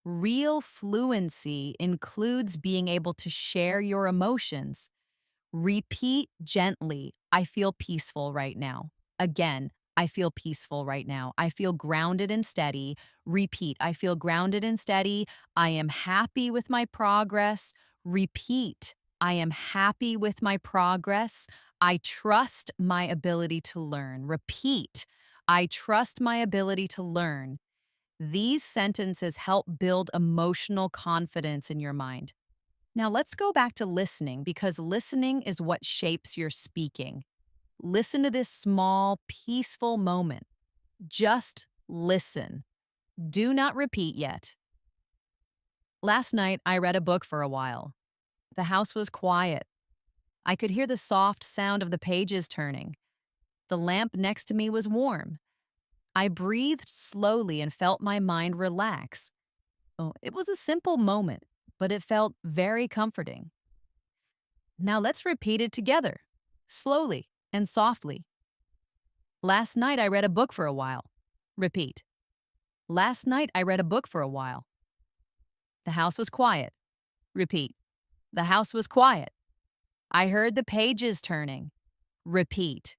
Speaker 1: Real fluency includes being able to share your emotions. Repeat gently, I feel peaceful right now. Again, I feel peaceful right now. I feel grounded and steady. Repeat, I feel grounded and steady. I am happy with my progress. Repeat, I am happy with my progress. I trust my ability to learn. Repeat, I trust my ability to learn. These sentences help build emotional confidence in your mind. Now let's go back to listening because listening is what shapes your speaking. Listen to this small, peaceful moment. Just listen. Do not repeat yet. Last night, I read a book for a while. The house was quiet. I could hear the soft sound of the pages turning. The lamp next to me was warm. I breathed slowly and felt my mind relax. Oh, it was a simple moment, but it felt very comforting. Now let's repeat it together, slowly and softly. Last night I read a book for a while. Repeat. Last night I read a book for a while. The house was quiet. Repeat. The house was quiet. I heard the pages turning. Repeat.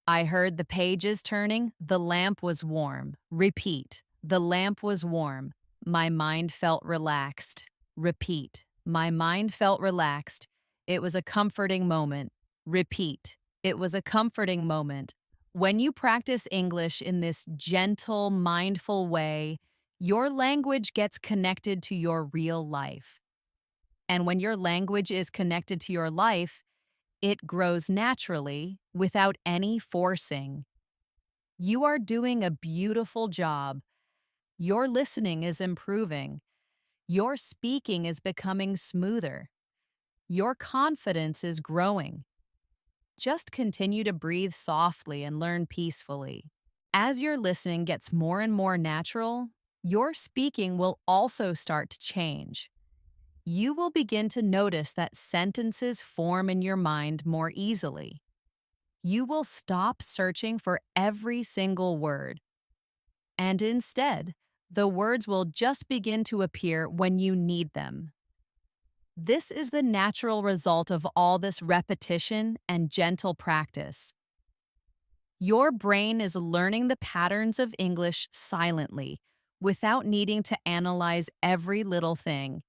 Speaker 1: I heard the pages turning. The lamp was warm. Repeat. The lamp was warm. My mind felt relaxed. Repeat. My mind felt relaxed. It was a comforting moment. Repeat. It was a comforting moment. When you practice English in this gentle, mindful way, your language gets connected to your real life. And when your language is connected to your life, it grows naturally without any forcing. You are doing a beautiful job. Your listening is improving. Your speaking is becoming smoother. Your confidence is growing. Just continue to breathe softly and learn peacefully. As your listening gets more and more natural, your speaking will also start to change. You will begin to notice that sentences form in your mind more easily. You will stop searching for every single word, and instead, the words will just begin to appear when you need them. This is the natural result of all this repetition and gentle practice. Your brain is learning the patterns of English silently, without needing to analyze every little thing.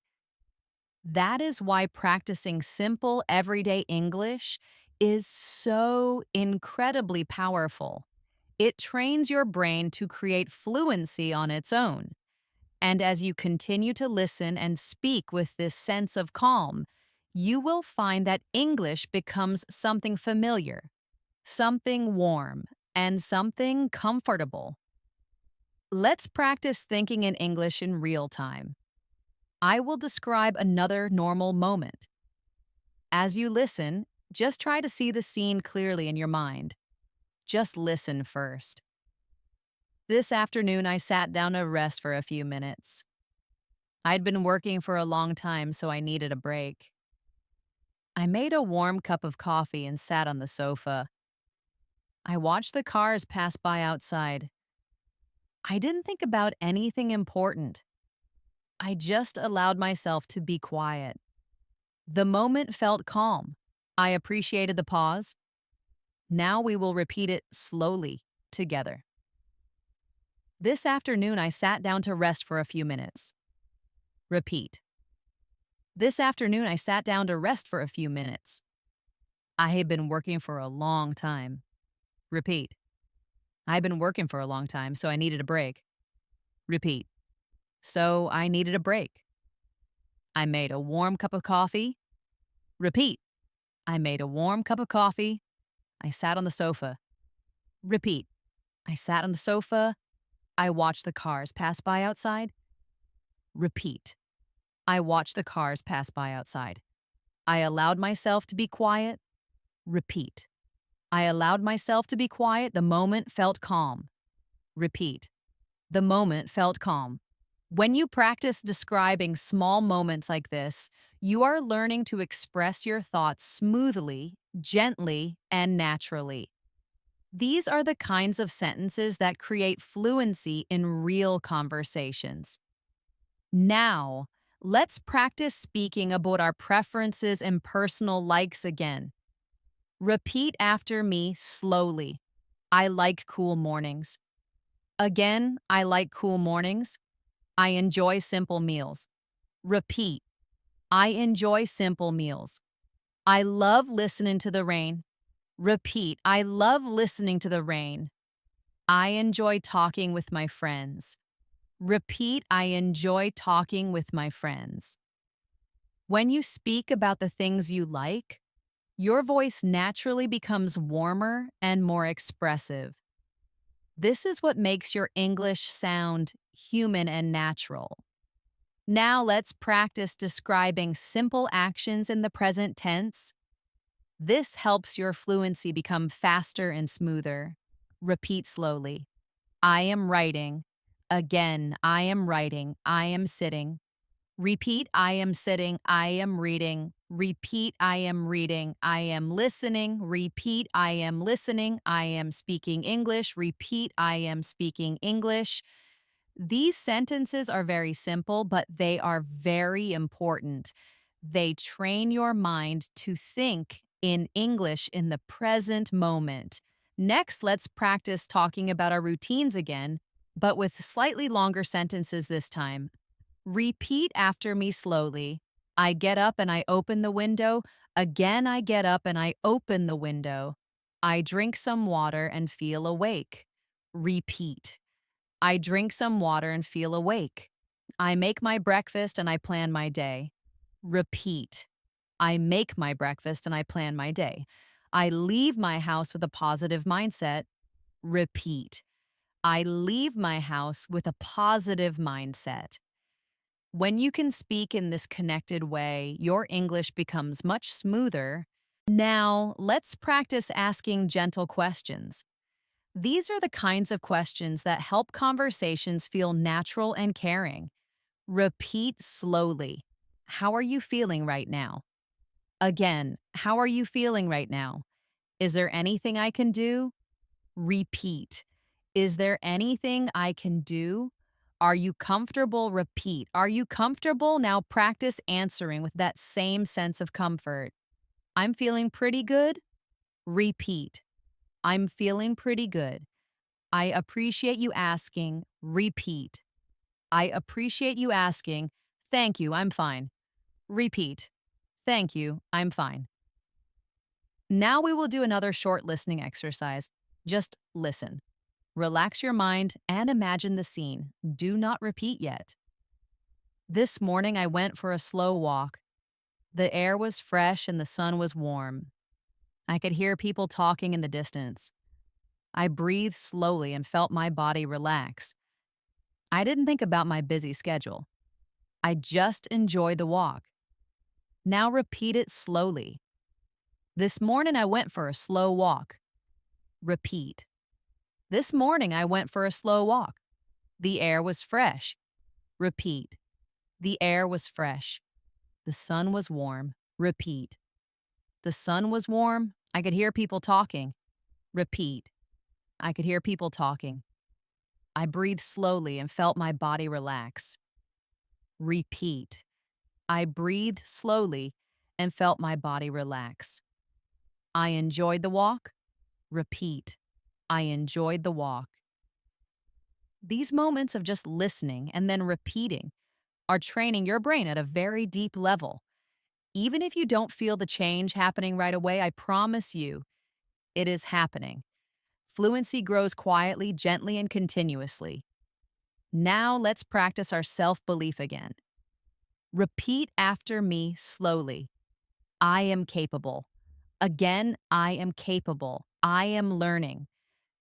Speaker 1: That is why practicing simple, everyday English is so incredibly powerful. It trains your brain to create fluency on its own. And as you continue to listen and speak with this sense of calm, you will find that English becomes something familiar, something warm, and something comfortable. Let's practice thinking in English in real time. I will describe another normal moment. As you listen, just try to see the scene clearly in your mind. Just listen first. This afternoon, I sat down to rest for a few minutes. I'd been working for a long time, so I needed a break. I made a warm cup of coffee and sat on the sofa. I watched the cars pass by outside. I didn't think about anything important. I just allowed myself to be quiet. The moment felt calm. I appreciated the pause. Now we will repeat it slowly together. This afternoon, I sat down to rest for a few minutes. Repeat. This afternoon, I sat down to rest for a few minutes. I had been working for a long time. Repeat. I've been working for a long time, so I needed a break. Repeat. So I needed a break. I made a warm cup of coffee. Repeat. I made a warm cup of coffee. I sat on the sofa. Repeat. I sat on the sofa. I watched the cars pass by outside. Repeat. I watched the cars pass by outside. I allowed myself to be quiet. Repeat. I allowed myself to be quiet. The moment felt calm. Repeat. The moment felt calm. When you practice describing small moments like this, you are learning to express your thoughts smoothly, gently, and naturally. These are the kinds of sentences that create fluency in real conversations. Now, let's practice speaking about our preferences and personal likes again. Repeat after me slowly. I like cool mornings. Again, I like cool mornings. I enjoy simple meals. Repeat. I enjoy simple meals. I love listening to the rain. Repeat. I love listening to the rain. I enjoy talking with my friends. Repeat. I enjoy talking with my friends. When you speak about the things you like, your voice naturally becomes warmer and more expressive. This is what makes your English sound human and natural. Now let's practice describing simple actions in the present tense. This helps your fluency become faster and smoother. Repeat slowly. I am writing. Again, I am writing. I am sitting. Repeat, I am sitting. I am reading. Repeat, I am reading. I am listening. Repeat, I am listening. I am speaking English. Repeat, I am speaking English. These sentences are very simple, but they are very important. They train your mind to think in English in the present moment. Next, let's practice talking about our routines again, but with slightly longer sentences this time. Repeat after me slowly. I get up and I open the window. Again, I get up and I open the window. I drink some water and feel awake. Repeat. I drink some water and feel awake. I make my breakfast and I plan my day. Repeat. I make my breakfast and I plan my day. I leave my house with a positive mindset. Repeat. I leave my house with a positive mindset. When you can speak in this connected way, your English becomes much smoother Now, let's practice asking gentle questions. These are the kinds of questions that help conversations feel natural and caring. Repeat slowly. How are you feeling right now? Again, how are you feeling right now? Is there anything I can do? Repeat. Is there anything I can do? Are you comfortable? Repeat. Are you comfortable? Now practice answering with that same sense of comfort. I'm feeling pretty good. Repeat. I'm feeling pretty good. I appreciate you asking. Repeat. I appreciate you asking. Thank you, I'm fine. Repeat. Thank you, I'm fine. Now we will do another short listening exercise. Just listen. Relax your mind and imagine the scene. Do not repeat yet. This morning I went for a slow walk. The air was fresh and the sun was warm. I could hear people talking in the distance. I breathed slowly and felt my body relax. I didn't think about my busy schedule. I just enjoyed the walk. Now repeat it slowly. This morning I went for a slow walk. Repeat. This morning I went for a slow walk. The air was fresh. Repeat. The air was fresh. The sun was warm. Repeat. The sun was warm. I could hear people talking. Repeat. I could hear people talking. I breathed slowly and felt my body relax. Repeat. I breathed slowly and felt my body relax. I enjoyed the walk. Repeat. I enjoyed the walk. These moments of just listening and then repeating are training your brain at a very deep level. Even if you don't feel the change happening right away, I promise you, it is happening. Fluency grows quietly, gently, and continuously. Now let's practice our self-belief again. Repeat after me slowly. I am capable. Again, I am capable. I am learning.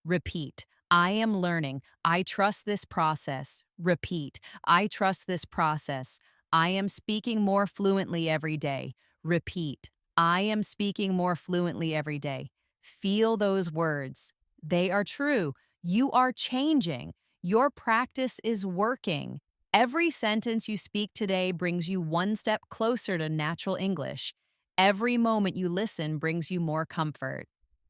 Speaker 1: Repeat. I am learning. I trust this process. Repeat. I trust this process. I am speaking more fluently every day. Repeat. I am speaking more fluently every day. Feel those words. They are true. You are changing. Your practice is working. Every sentence you speak today brings you one step closer to natural English. Every moment you listen brings you more comfort.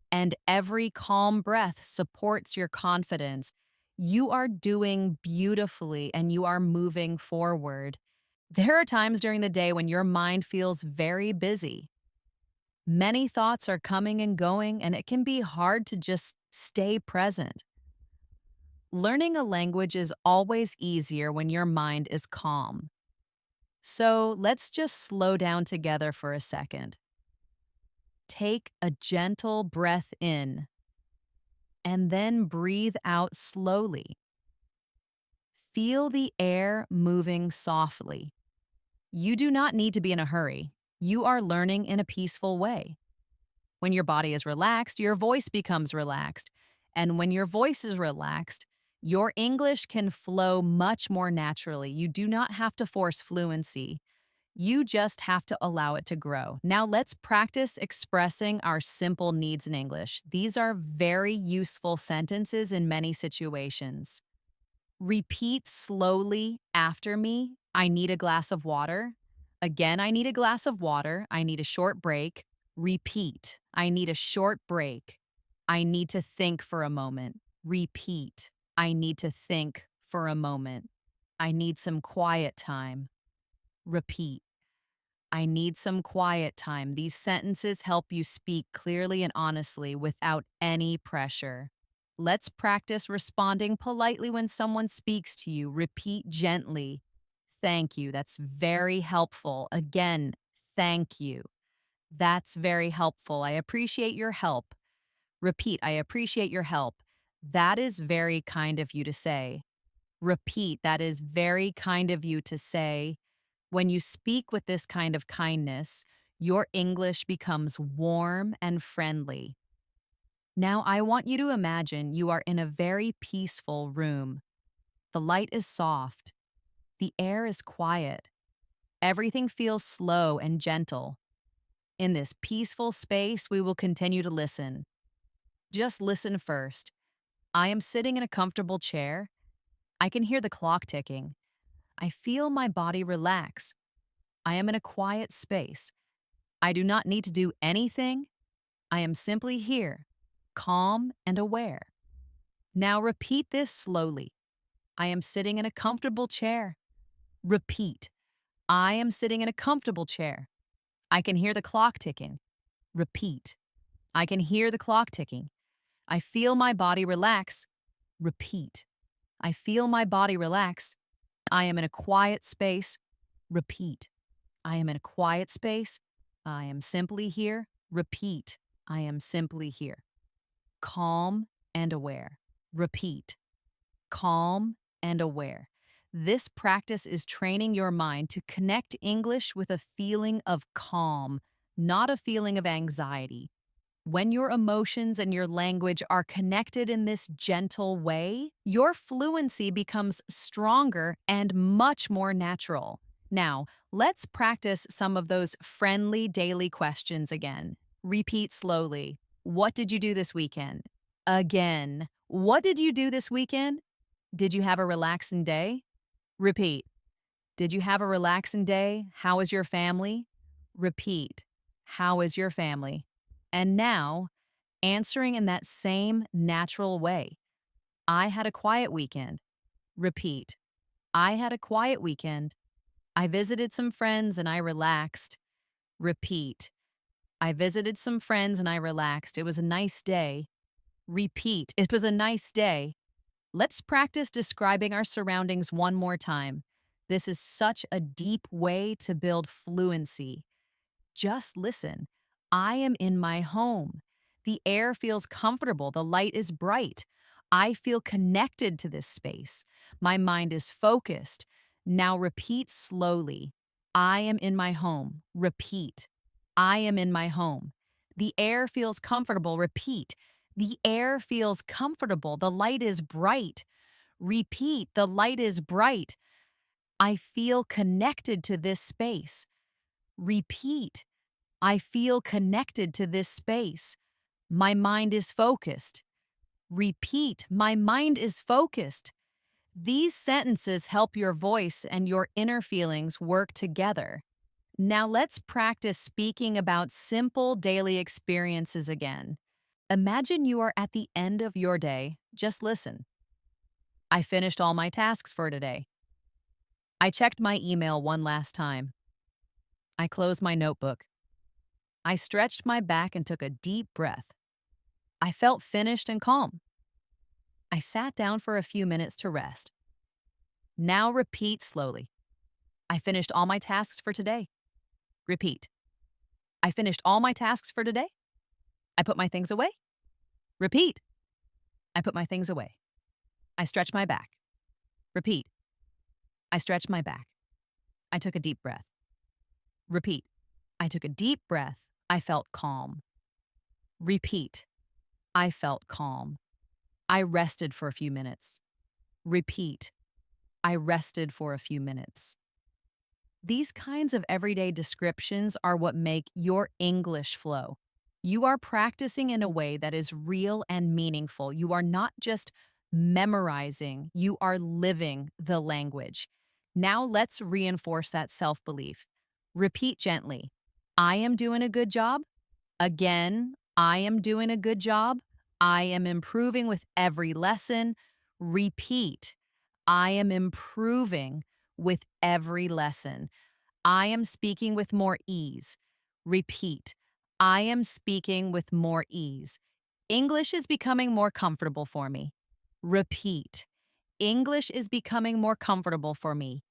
Speaker 1: And every calm breath supports your confidence. You are doing beautifully and you are moving forward. There are times during the day when your mind feels very busy. Many thoughts are coming and going, and it can be hard to just stay present. Learning a language is always easier when your mind is calm. So let's just slow down together for a second. Take a gentle breath in and then breathe out slowly. Feel the air moving softly. You do not need to be in a hurry. You are learning in a peaceful way. When your body is relaxed, your voice becomes relaxed. And when your voice is relaxed, your English can flow much more naturally. You do not have to force fluency. You just have to allow it to grow. Now let's practice expressing our simple needs in English. These are very useful sentences in many situations. Repeat slowly after me. I need a glass of water. Again, I need a glass of water. I need a short break. Repeat. I need a short break. I need to think for a moment. Repeat. I need to think for a moment. I need some quiet time. Repeat. I need some quiet time. These sentences help you speak clearly and honestly without any pressure. Let's practice responding politely when someone speaks to you. Repeat gently. Thank you. That's very helpful. Again, thank you. That's very helpful. I appreciate your help. Repeat. I appreciate your help. That is very kind of you to say. Repeat. That is very kind of you to say. When you speak with this kind of kindness, your English becomes warm and friendly. Now, I want you to imagine you are in a very peaceful room. The light is soft. The air is quiet. Everything feels slow and gentle. In this peaceful space, we will continue to listen. Just listen first. I am sitting in a comfortable chair. I can hear the clock ticking. I feel my body relax. I am in a quiet space. I do not need to do anything. I am simply here, calm and aware. Now repeat this slowly. I am sitting in a comfortable chair. Repeat. I am sitting in a comfortable chair. I can hear the clock ticking. Repeat. I can hear the clock ticking. I feel my body relax. Repeat. I feel my body relax. I am in a quiet space. Repeat. I am in a quiet space. I am simply here. Repeat. I am simply here. Calm and aware. Repeat. Calm and aware. This practice is training your mind to connect English with a feeling of calm, not a feeling of anxiety. When your emotions and your language are connected in this gentle way, your fluency becomes stronger and much more natural. Now, let's practice some of those friendly daily questions again. Repeat slowly. What did you do this weekend? Again. What did you do this weekend? Did you have a relaxing day? Repeat. Did you have a relaxing day? How is your family? Repeat. How is your family? And now, answering in that same natural way. I had a quiet weekend. Repeat. I had a quiet weekend. I visited some friends and I relaxed. Repeat. I visited some friends and I relaxed. It was a nice day. Repeat. It was a nice day. Let's practice describing our surroundings one more time. This is such a deep way to build fluency. Just listen. I am in my home. The air feels comfortable. The light is bright. I feel connected to this space. My mind is focused. Now repeat slowly. I am in my home. Repeat. I am in my home. The air feels comfortable. Repeat. The air feels comfortable. The light is bright. Repeat. The light is bright. I feel connected to this space. Repeat. I feel connected to this space. My mind is focused. Repeat, my mind is focused. These sentences help your voice and your inner feelings work together. Now let's practice speaking about simple daily experiences again. Imagine you are at the end of your day. Just listen. I finished all my tasks for today. I checked my email one last time. I closed my notebook. I stretched my back and took a deep breath. I felt finished and calm. I sat down for a few minutes to rest. Now repeat slowly. I finished all my tasks for today. Repeat. I finished all my tasks for today. I put my things away. Repeat. I put my things away. I stretched my back. Repeat. I stretched my back. I took a deep breath. Repeat. I took a deep breath. I felt calm. Repeat. I felt calm. I rested for a few minutes. Repeat. I rested for a few minutes. These kinds of everyday descriptions are what make your English flow. You are practicing in a way that is real and meaningful. You are not just memorizing, you are living the language. Now let's reinforce that self-belief. Repeat gently. I am doing a good job. Again, I am doing a good job. I am improving with every lesson. Repeat. I am improving with every lesson. I am speaking with more ease. Repeat. I am speaking with more ease. English is becoming more comfortable for me. Repeat. English is becoming more comfortable for me.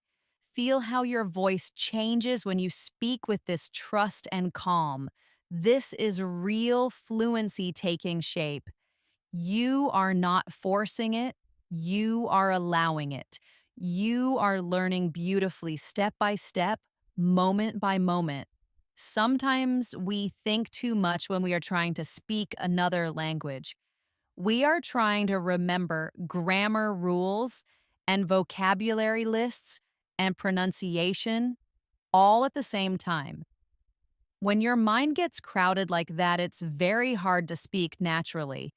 Speaker 1: Feel how your voice changes when you speak with this trust and calm. This is real fluency taking shape. You are not forcing it. You are allowing it. You are learning beautifully step by step, moment by moment. Sometimes we think too much when we are trying to speak another language. We are trying to remember grammar rules and vocabulary lists and pronunciation all at the same time. When your mind gets crowded like that, it's very hard to speak naturally.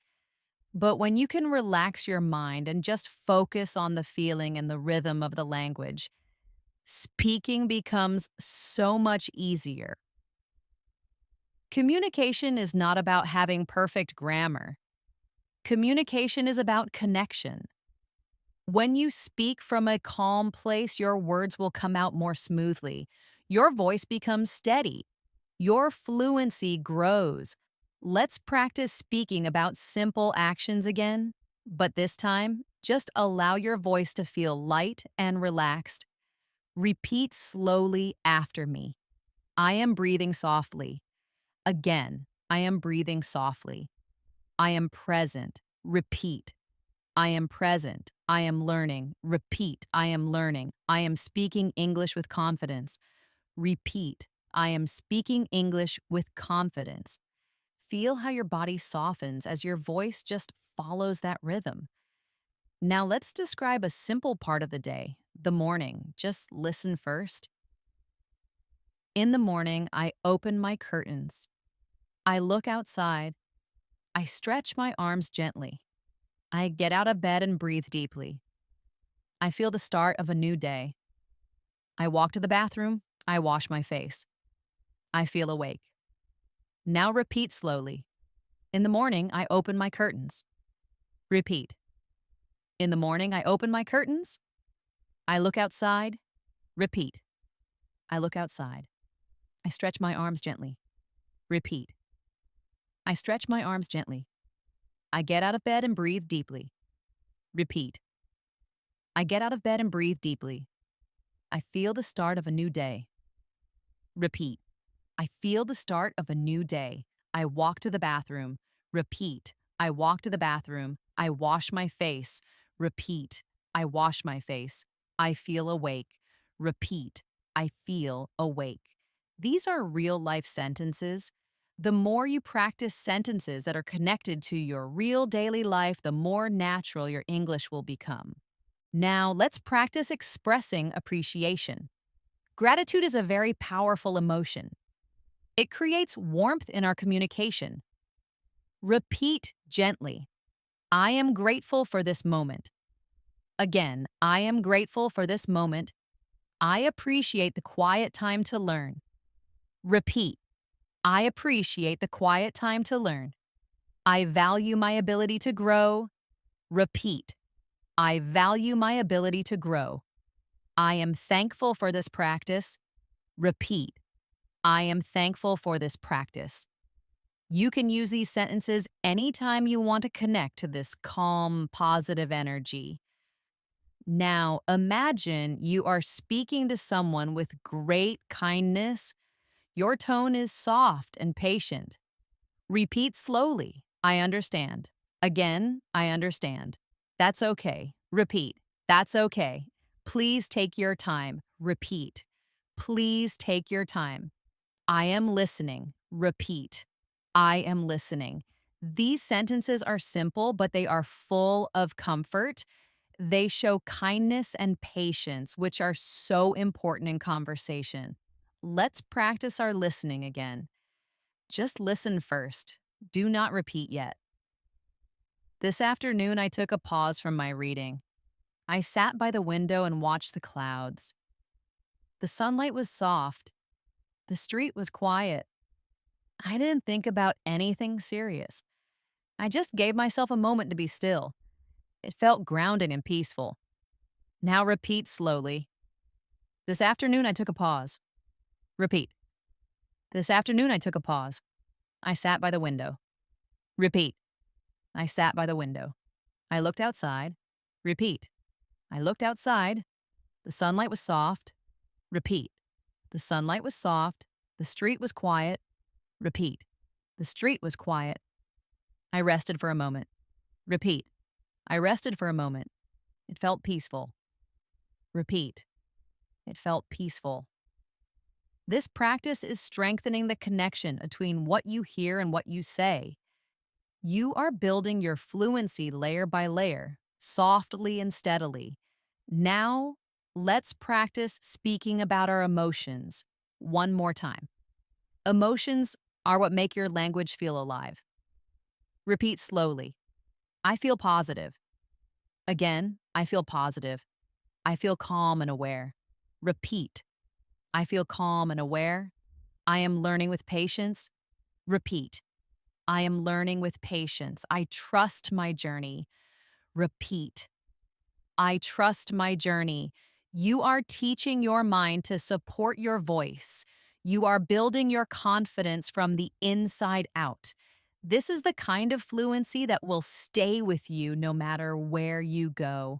Speaker 1: But when you can relax your mind and just focus on the feeling and the rhythm of the language, speaking becomes so much easier. Communication is not about having perfect grammar. Communication is about connection. When you speak from a calm place, your words will come out more smoothly. Your voice becomes steady. Your fluency grows. Let's practice speaking about simple actions again, but this time, just allow your voice to feel light and relaxed. Repeat slowly after me. I am breathing softly. Again, I am breathing softly. I am present. Repeat. I am present. I am learning. Repeat. I am learning. I am speaking English with confidence. Repeat. I am speaking English with confidence. Feel how your body softens as your voice just follows that rhythm. Now let's describe a simple part of the day, the morning. Just listen first. In the morning, I open my curtains. I look outside. I stretch my arms gently. I get out of bed and breathe deeply. I feel the start of a new day. I walk to the bathroom. I wash my face. I feel awake. Now repeat slowly. In the morning, I open my curtains. Repeat. In the morning, I open my curtains. I look outside. Repeat. I look outside. I stretch my arms gently. Repeat. I stretch my arms gently. I get out of bed and breathe deeply. Repeat. I get out of bed and breathe deeply. I feel the start of a new day. Repeat. I feel the start of a new day. I walk to the bathroom. Repeat. I walk to the bathroom. I wash my face. Repeat. I wash my face. I feel awake. Repeat. I feel awake. These are real life sentences. The more you practice sentences that are connected to your real daily life, the more natural your English will become. Now, let's practice expressing appreciation. Gratitude is a very powerful emotion. It creates warmth in our communication. Repeat gently. I am grateful for this moment. Again, I am grateful for this moment. I appreciate the quiet time to learn. Repeat. I appreciate the quiet time to learn. I value my ability to grow. Repeat. I value my ability to grow. I am thankful for this practice. Repeat. I am thankful for this practice. You can use these sentences anytime you want to connect to this calm, positive energy. Now, imagine you are speaking to someone with great kindness. Your tone is soft and patient. Repeat slowly. I understand. Again, I understand. That's okay. Repeat. That's okay. Please take your time. Repeat. Please take your time. I am listening. Repeat. I am listening. These sentences are simple, but they are full of comfort. They show kindness and patience, which are so important in conversation. Let's practice our listening again. Just listen first. Do not repeat yet. This afternoon, I took a pause from my reading. I sat by the window and watched the clouds. The sunlight was soft. The street was quiet. I didn't think about anything serious. I just gave myself a moment to be still. It felt grounding and peaceful. Now repeat slowly. This afternoon, I took a pause. Repeat. This afternoon, I took a pause. I sat by the window. Repeat. I sat by the window. I looked outside. Repeat. I looked outside. The sunlight was soft. Repeat. The sunlight was soft. The street was quiet. Repeat. The street was quiet. I rested for a moment. Repeat. I rested for a moment. It felt peaceful. Repeat. It felt peaceful. This practice is strengthening the connection between what you hear and what you say. You are building your fluency layer by layer, softly and steadily. Now, let's practice speaking about our emotions one more time. Emotions are what make your language feel alive. Repeat slowly. I feel positive. Again, I feel positive. I feel calm and aware. Repeat. I feel calm and aware. I am learning with patience. Repeat. I am learning with patience. I trust my journey. Repeat. I trust my journey. You are teaching your mind to support your voice. You are building your confidence from the inside out. This is the kind of fluency that will stay with you no matter where you go.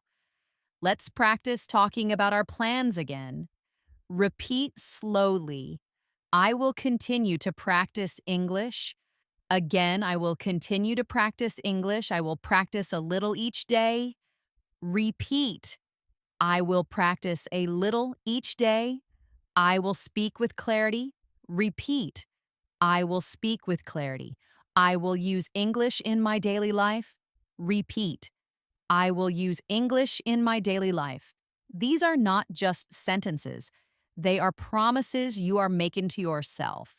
Speaker 1: Let's practice talking about our plans again. Repeat slowly. I will continue to practice English. Again, I will continue to practice English. I will practice a little each day. Repeat. I will practice a little each day. I will speak with clarity. Repeat. I will speak with clarity. I will use English in my daily life. Repeat. I will use English in my daily life. These are not just sentences. They are promises you are making to yourself.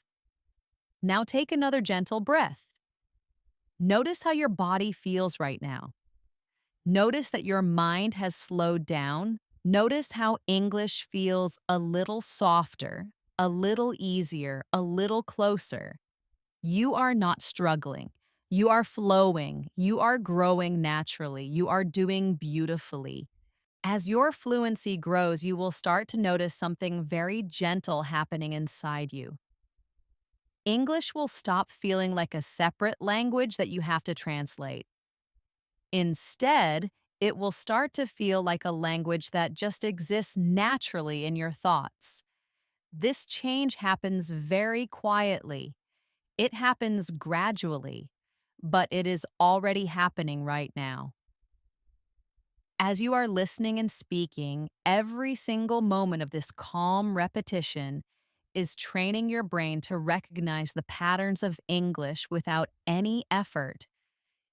Speaker 1: Now take another gentle breath. Notice how your body feels right now. Notice that your mind has slowed down. Notice how English feels a little softer, a little easier, a little closer. You are not struggling. You are flowing. You are growing naturally. You are doing beautifully. As your fluency grows, you will start to notice something very gentle happening inside you. English will stop feeling like a separate language that you have to translate. Instead, it will start to feel like a language that just exists naturally in your thoughts. This change happens very quietly. It happens gradually, but it is already happening right now. As you are listening and speaking, every single moment of this calm repetition is training your brain to recognize the patterns of English without any effort.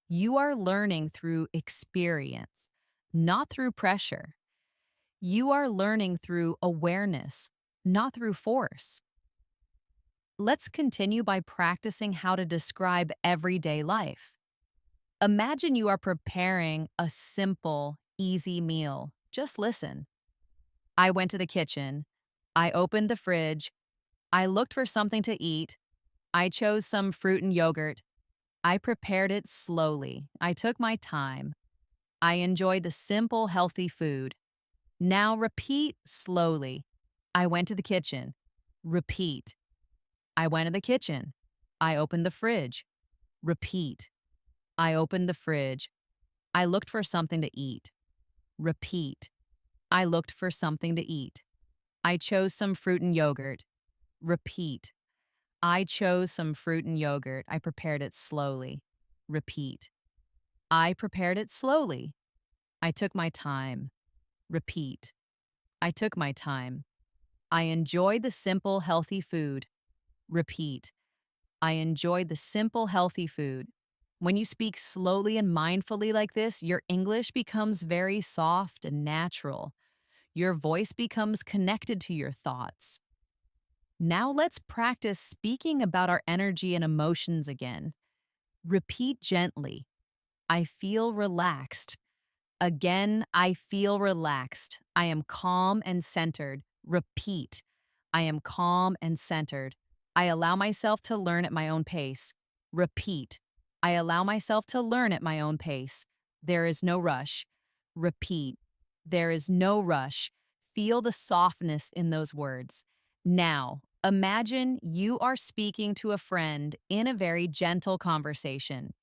Speaker 1: You are learning through experience, not through pressure. You are learning through awareness, not through force. Let's continue by practicing how to describe everyday life. Imagine you are preparing a simple, easy meal. Just listen. I went to the kitchen. I opened the fridge. I looked for something to eat. I chose some fruit and yogurt. I prepared it slowly. I took my time. I enjoyed the simple, healthy food. Now repeat slowly. I went to the kitchen. Repeat. I went to the kitchen. I opened the fridge. Repeat. I opened the fridge. I looked for something to eat. Repeat. I looked for something to eat. I chose some fruit and yogurt. Repeat. I chose some fruit and yogurt. I prepared it slowly. Repeat. I prepared it slowly. I took my time. Repeat. I took my time. I enjoyed the simple, healthy food. Repeat. I enjoyed the simple, healthy food. When you speak slowly and mindfully like this, your English becomes very soft and natural. Your voice becomes connected to your thoughts. Now let's practice speaking about our energy and emotions again. Repeat gently. I feel relaxed. Again, I feel relaxed. I am calm and centered. Repeat. I am calm and centered. I allow myself to learn at my own pace. Repeat. I allow myself to learn at my own pace. There is no rush. Repeat. There is no rush. Feel the softness in those words. Now, imagine you are speaking to a friend in a very gentle conversation.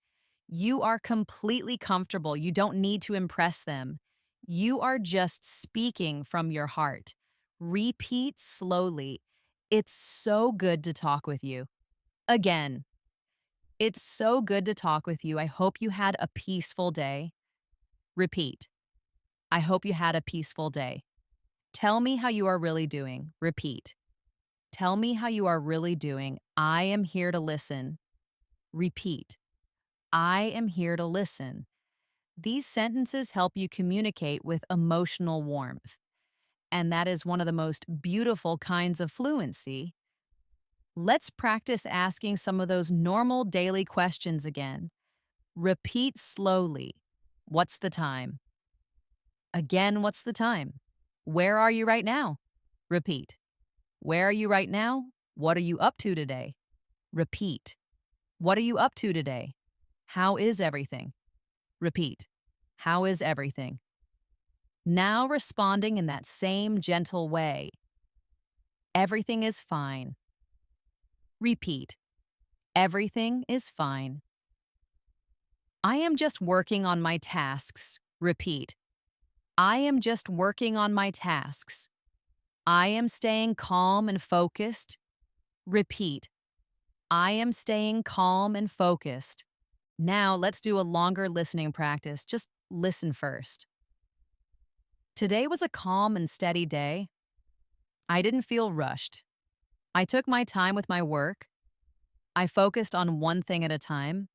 Speaker 1: You are completely comfortable. You don't need to impress them. You are just speaking from your heart. Repeat slowly. It's so good to talk with you. Again, it's so good to talk with you. I hope you had a peaceful day. Repeat. I hope you had a peaceful day. Tell me how you are really doing. Repeat. Tell me how you are really doing. I am here to listen. Repeat. I am here to listen. These sentences help you communicate with emotional warmth, and that is one of the most beautiful kinds of fluency. Let's practice asking some of those normal daily questions again. Repeat slowly. What's the time? Again, what's the time? Where are you right now? Repeat. Where are you right now? What are you up to today? Repeat. What are you up to today? How is everything? Repeat. How is everything? Now responding in that same gentle way. Everything is fine. Repeat. Everything is fine. I am just working on my tasks. Repeat. I am just working on my tasks. I am staying calm and focused. Repeat. I am staying calm and focused. Now let's do a longer listening practice. Just listen first. Today was a calm and steady day. I didn't feel rushed. I took my time with my work. I focused on one thing at a time.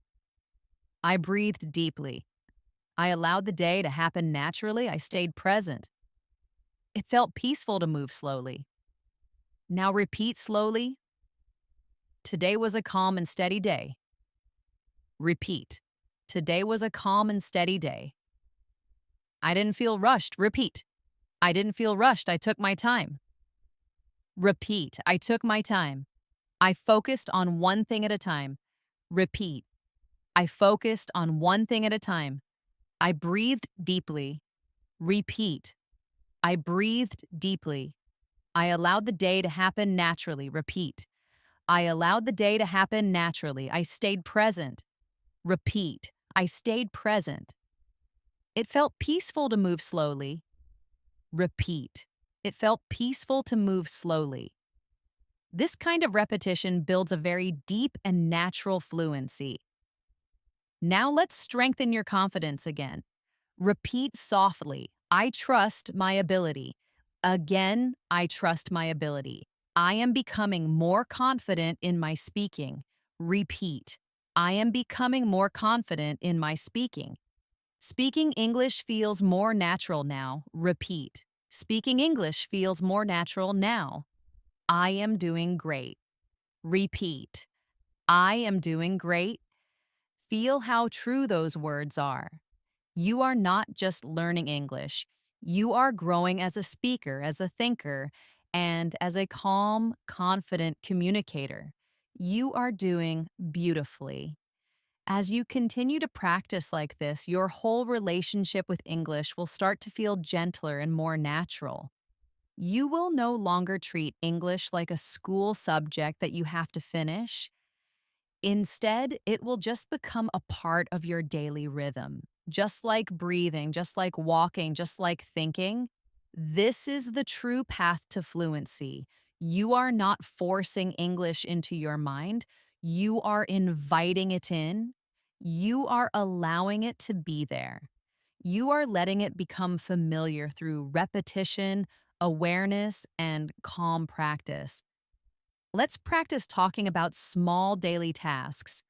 Speaker 1: I breathed deeply. I allowed the day to happen naturally. I stayed present. It felt peaceful to move slowly. Now repeat slowly. Today was a calm and steady day. Repeat. Today was a calm and steady day. I didn't feel rushed. Repeat. I didn't feel rushed. I took my time. Repeat. I took my time. I focused on one thing at a time. Repeat. I focused on one thing at a time. I breathed deeply. Repeat. I breathed deeply. I allowed the day to happen naturally. Repeat. I allowed the day to happen naturally. I stayed present. Repeat. I stayed present. It felt peaceful to move slowly. Repeat. It felt peaceful to move slowly. This kind of repetition builds a very deep and natural fluency. Now let's strengthen your confidence again. Repeat softly. I trust my ability. Again, I trust my ability. I am becoming more confident in my speaking. Repeat. I am becoming more confident in my speaking. Speaking English feels more natural now. Repeat. Speaking English feels more natural now. I am doing great. Repeat. I am doing great. Feel how true those words are. You are not just learning English. You are growing as a speaker, as a thinker, and as a calm, confident communicator. You are doing beautifully. As you continue to practice like this, your whole relationship with English will start to feel gentler and more natural. You will no longer treat English like a school subject that you have to finish. Instead, it will just become a part of your daily rhythm. Just like breathing, just like walking, just like thinking. This is the true path to fluency. You are not forcing English into your mind. You are inviting it in. You are allowing it to be there. You are letting it become familiar through repetition, awareness, and calm practice. Let's practice talking about small daily tasks.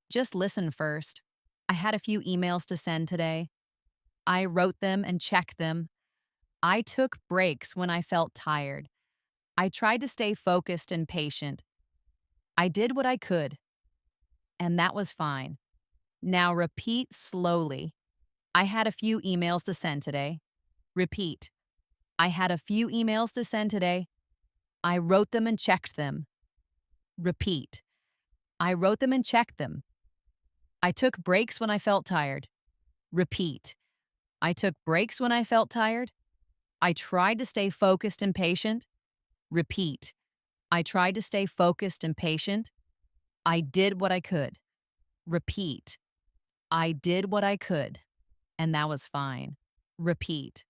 Speaker 1: Just listen first. I had a few emails to send today. I wrote them and checked them. I took breaks when I felt tired. I tried to stay focused and patient. I did what I could, and that was fine. Now repeat slowly. I had a few emails to send today. Repeat. I had a few emails to send today. I wrote them and checked them. Repeat. I wrote them and checked them. I took breaks when I felt tired. Repeat. I took breaks when I felt tired. I tried to stay focused and patient. Repeat. I tried to stay focused and patient. I did what I could. Repeat. I did what I could, and that was fine. Repeat.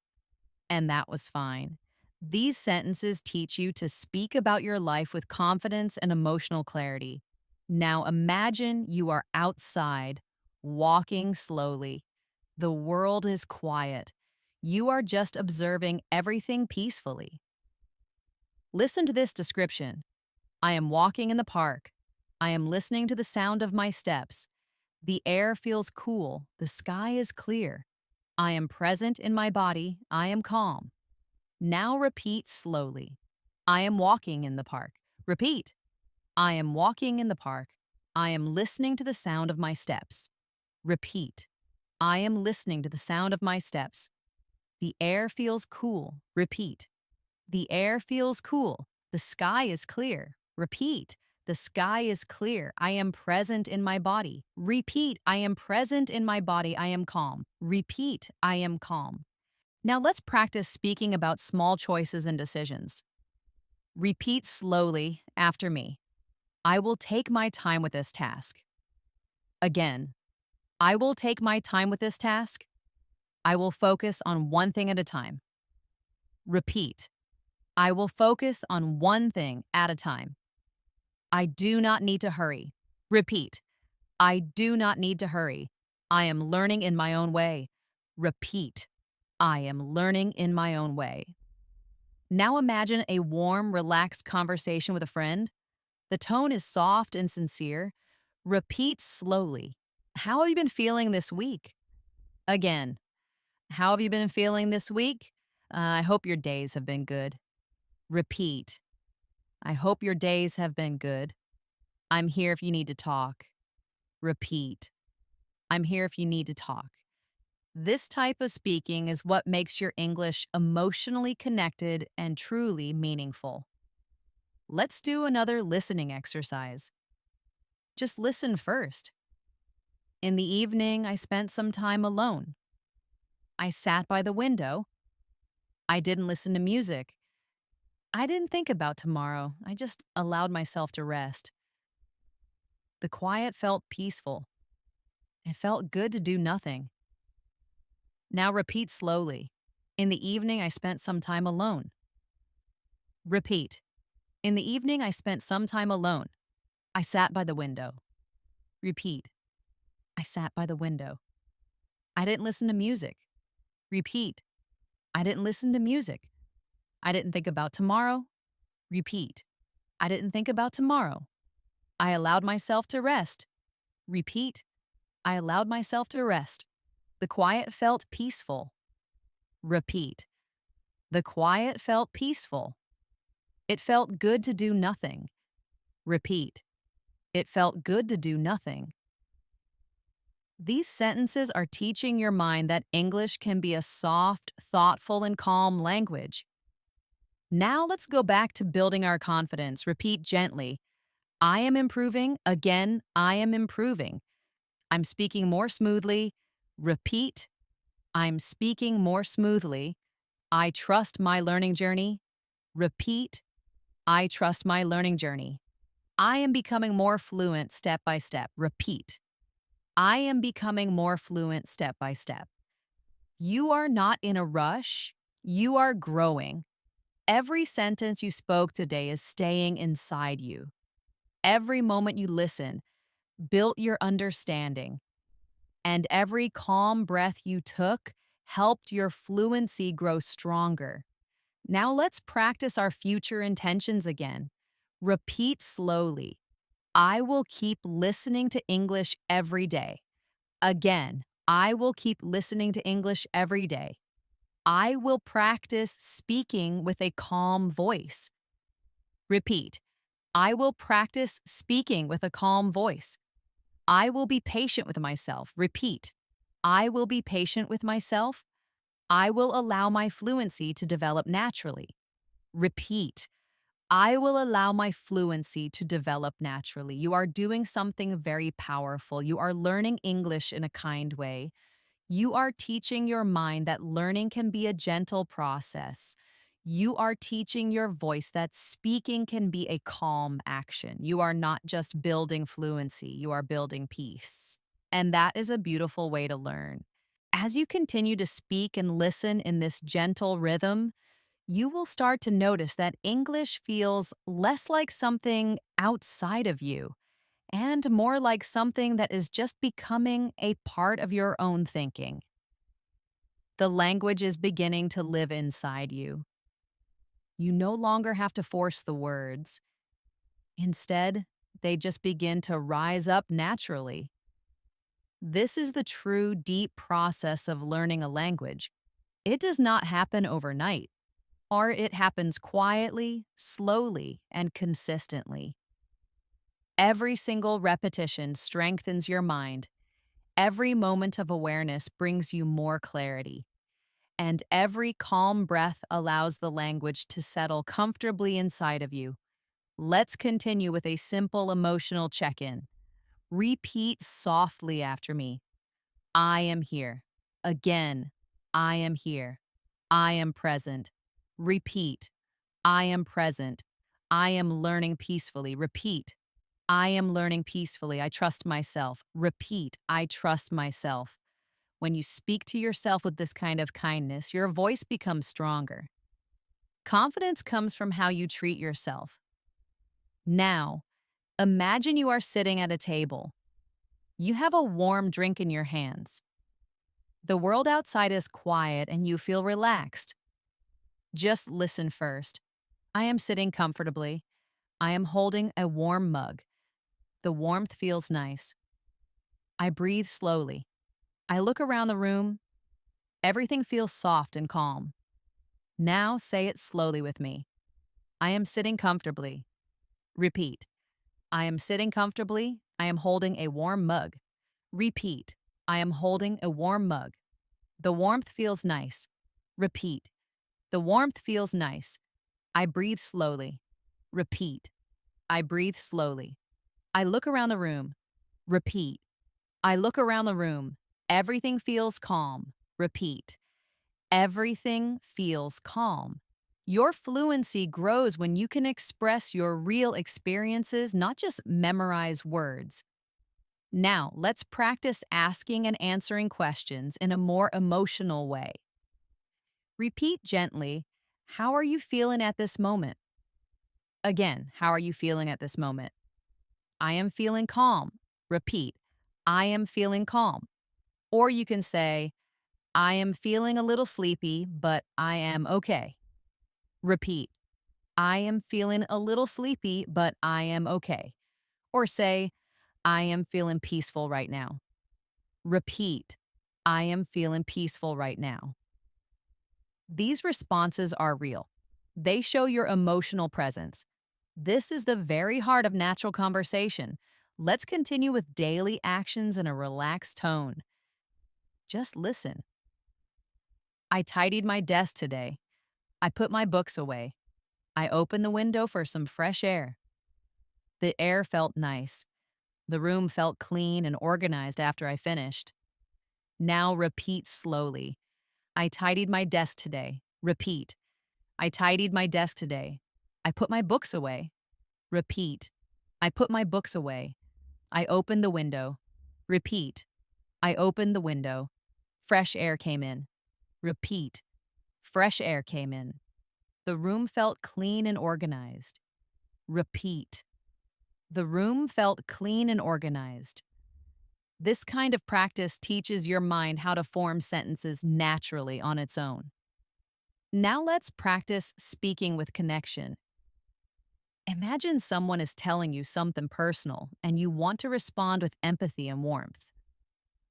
Speaker 1: And that was fine. These sentences teach you to speak about your life with confidence and emotional clarity. Now imagine you are outside, walking slowly. The world is quiet. You are just observing everything peacefully. Listen to this description. I am walking in the park. I am listening to the sound of my steps. The air feels cool. The sky is clear. I am present in my body. I am calm. Now repeat slowly. I am walking in the park. Repeat. I am walking in the park. I am listening to the sound of my steps. Repeat. I am listening to the sound of my steps. The air feels cool. Repeat. The air feels cool. The sky is clear. Repeat. The sky is clear. I am present in my body. Repeat. I am present in my body. I am calm. Repeat. I am calm. Now let's practice speaking about small choices and decisions. Repeat slowly after me. I will take my time with this task. Again, I will take my time with this task. I will focus on one thing at a time. Repeat. I will focus on one thing at a time. I do not need to hurry. Repeat. I do not need to hurry. I am learning in my own way. Repeat. I am learning in my own way. Now imagine a warm, relaxed conversation with a friend. The tone is soft and sincere. Repeat slowly. How have you been feeling this week? Again, how have you been feeling this week? I hope your days have been good. Repeat. I hope your days have been good. I'm here if you need to talk. Repeat. I'm here if you need to talk. This type of speaking is what makes your English emotionally connected and truly meaningful. Let's do another listening exercise. Just listen first. In the evening, I spent some time alone. I sat by the window. I didn't listen to music. I didn't think about tomorrow. I just allowed myself to rest. The quiet felt peaceful. It felt good to do nothing. Now repeat slowly. In the evening, I spent some time alone. Repeat. In the evening, I spent some time alone. I sat by the window. Repeat. I sat by the window. I didn't listen to music. Repeat. I didn't listen to music. I didn't think about tomorrow. Repeat. I didn't think about tomorrow. I allowed myself to rest. Repeat. I allowed myself to rest. The quiet felt peaceful. Repeat. The quiet felt peaceful. It felt good to do nothing. Repeat. It felt good to do nothing. These sentences are teaching your mind that English can be a soft, thoughtful, and calm language. Now let's go back to building our confidence. Repeat gently. I am improving. Again, I am improving. I'm speaking more smoothly. Repeat. I'm speaking more smoothly. I trust my learning journey. Repeat. I trust my learning journey. I am becoming more fluent step by step. Repeat. I am becoming more fluent step by step. You are not in a rush. You are growing. Every sentence you spoke today is staying inside you. Every moment you listen built your understanding, and every calm breath you took helped your fluency grow stronger. Now let's practice our future intentions again. Repeat slowly. I will keep listening to English every day. Again, I will keep listening to English every day. I will practice speaking with a calm voice. Repeat. I will practice speaking with a calm voice. I will be patient with myself. Repeat. I will be patient with myself. I will allow my fluency to develop naturally. Repeat. I will allow my fluency to develop naturally. You are doing something very powerful. You are learning English in a kind way. You are teaching your mind that learning can be a gentle process. You are teaching your voice that speaking can be a calm action. You are not just building fluency, you are building peace. And that is a beautiful way to learn. As you continue to speak and listen in this gentle rhythm, you will start to notice that English feels less like something outside of you and more like something that is just becoming a part of your own thinking. The language is beginning to live inside you. You no longer have to force the words. Instead, they just begin to rise up naturally. This is the true, deep process of learning a language. It does not happen overnight, or it happens quietly, slowly, and consistently. Every single repetition strengthens your mind. Every moment of awareness brings you more clarity. And every calm breath allows the language to settle comfortably inside of you. Let's continue with a simple emotional check in. Repeat softly after me. I am here. Again, I am here. I am present. Repeat. I am present. I am learning peacefully. Repeat. I am learning peacefully. I trust myself. Repeat. I trust myself. When you speak to yourself with this kind of kindness, your voice becomes stronger. Confidence comes from how you treat yourself. Now, imagine you are sitting at a table. You have a warm drink in your hands. The world outside is quiet and you feel relaxed. Just listen first. I am sitting comfortably. I am holding a warm mug. The warmth feels nice. I breathe slowly. I look around the room. Everything feels soft and calm. Now say it slowly with me. I am sitting comfortably. Repeat. I am sitting comfortably. I am holding a warm mug. Repeat. I am holding a warm mug. The warmth feels nice. Repeat. The warmth feels nice. I breathe slowly. Repeat. I breathe slowly. I look around the room. Repeat. I look around the room. Everything feels calm. Repeat. Everything feels calm. Your fluency grows when you can express your real experiences, not just memorize words. Now, let's practice asking and answering questions in a more emotional way. Repeat gently, how are you feeling at this moment? Again, how are you feeling at this moment? I am feeling calm. Repeat, I am feeling calm. Or you can say, I am feeling a little sleepy, but I am okay. Repeat, I am feeling a little sleepy, but I am okay. Or say, I am feeling peaceful right now. Repeat, I am feeling peaceful right now. These responses are real. They show your emotional presence. This is the very heart of natural conversation. Let's continue with daily actions in a relaxed tone. Just listen. I tidied my desk today. I put my books away. I opened the window for some fresh air. The air felt nice. The room felt clean and organized after I finished. Now repeat slowly. I tidied my desk today. Repeat. I tidied my desk today. I put my books away. Repeat. I put my books away. I opened the window. Repeat. I opened the window. Fresh air came in. Repeat. Fresh air came in. The room felt clean and organized. Repeat. The room felt clean and organized. This kind of practice teaches your mind how to form sentences naturally on its own. Now let's practice speaking with connection. Imagine someone is telling you something personal and you want to respond with empathy and warmth.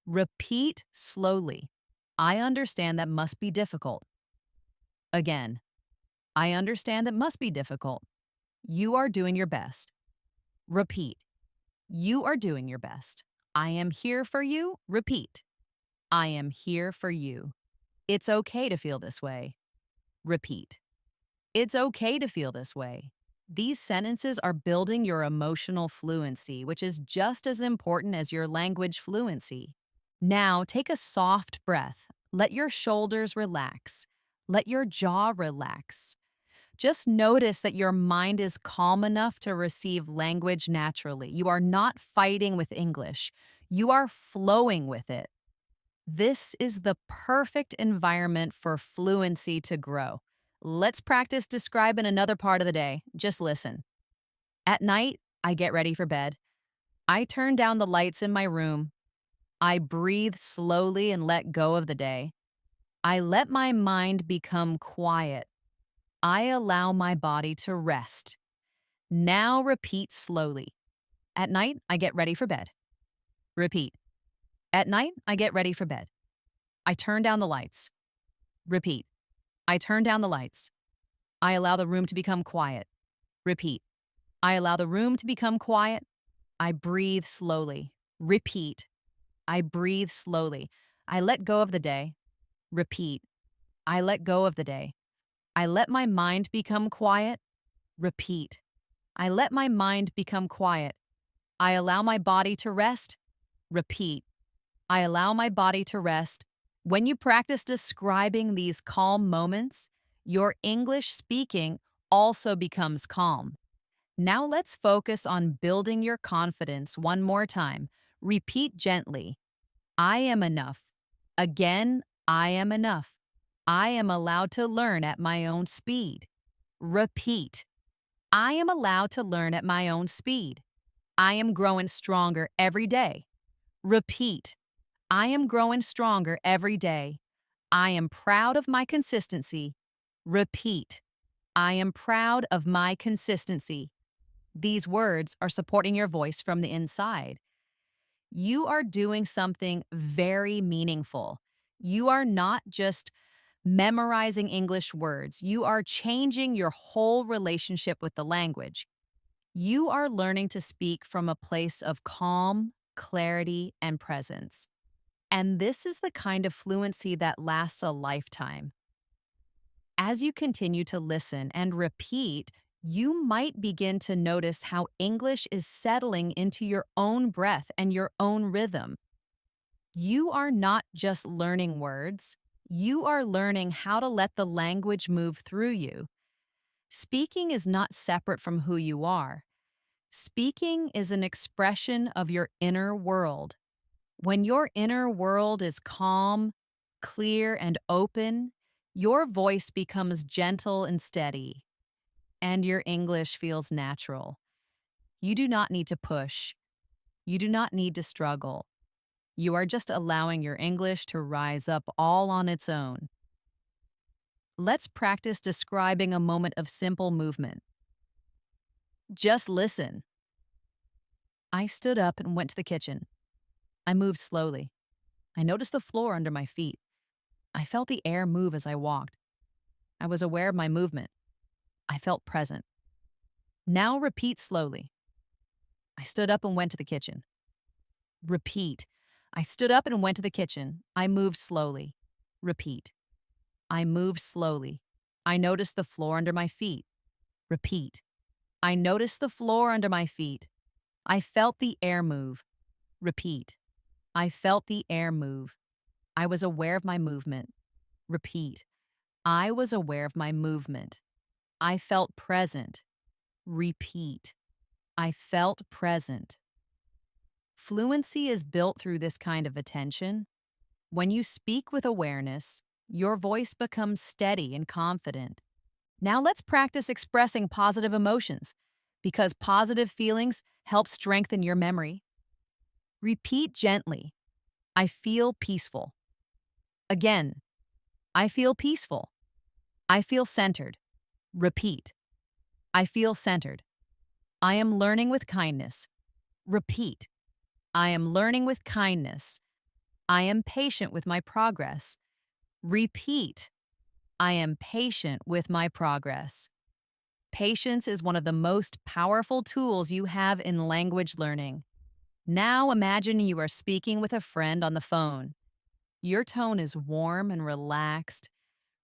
Speaker 1: Repeat slowly. I understand that must be difficult. Again, I understand that must be difficult. You are doing your best. Repeat. You are doing your best. I am here for you. Repeat. I am here for you. It's okay to feel this way. Repeat. It's okay to feel this way. These sentences are building your emotional fluency, which is just as important as your language fluency. Now, take a soft breath. Let your shoulders relax. Let your jaw relax. Just notice that your mind is calm enough to receive language naturally. You are not fighting with English. You are flowing with it. This is the perfect environment for fluency to grow. Let's practice describing another part of the day. Just listen. At night, I get ready for bed. I turn down the lights in my room. I breathe slowly and let go of the day. I let my mind become quiet. I allow my body to rest. Now repeat slowly. At night, I get ready for bed. Repeat. At night, I get ready for bed. I turn down the lights. Repeat. I turn down the lights. I allow the room to become quiet. Repeat. I allow the room to become quiet. I breathe slowly. Repeat. I breathe slowly. I let go of the day. Repeat. I let go of the day. I let my mind become quiet. Repeat. I let my mind become quiet. I allow my body to rest. Repeat. I allow my body to rest. When you practice describing these calm moments, your English speaking also becomes calm. Now let's focus on building your confidence one more time. Repeat gently. I am enough. Again, I am enough. I am allowed to learn at my own speed. Repeat. I am allowed to learn at my own speed. I am growing stronger every day. Repeat. I am growing stronger every day. I am proud of my consistency. Repeat. I am proud of my consistency. These words are supporting your voice from the inside. You are doing something very meaningful. You are not just memorizing English words. You are changing your whole relationship with the language. You are learning to speak from a place of calm, clarity, and presence. And this is the kind of fluency that lasts a lifetime. As you continue to listen and repeat, you might begin to notice how English is settling into your own breath and your own rhythm. You are not just learning words, you are learning how to let the language move through you. Speaking is not separate from who you are. Speaking is an expression of your inner world. When your inner world is calm, clear, and open, your voice becomes gentle and steady, and your English feels natural. You do not need to push. You do not need to struggle. You are just allowing your English to rise up all on its own. Let's practice describing a moment of simple movement. Just listen. I stood up and went to the kitchen. I moved slowly. I noticed the floor under my feet. I felt the air move as I walked. I was aware of my movement. I felt present. Now repeat slowly. I stood up and went to the kitchen. Repeat. I stood up and went to the kitchen. I moved slowly. Repeat. I moved slowly. I noticed the floor under my feet. Repeat. I noticed the floor under my feet. I felt the air move. Repeat. I felt the air move. I was aware of my movement. Repeat. I was aware of my movement. I felt present. Repeat. I felt present. Fluency is built through this kind of attention. When you speak with awareness, your voice becomes steady and confident. Now let's practice expressing positive emotions, because positive feelings help strengthen your memory. Repeat gently. I feel peaceful. Again, I feel peaceful. I feel centered. Repeat. I feel centered. I am learning with kindness. Repeat. I am learning with kindness. I am patient with my progress. Repeat. I am patient with my progress. Patience is one of the most powerful tools you have in language learning. Now imagine you are speaking with a friend on the phone. Your tone is warm and relaxed.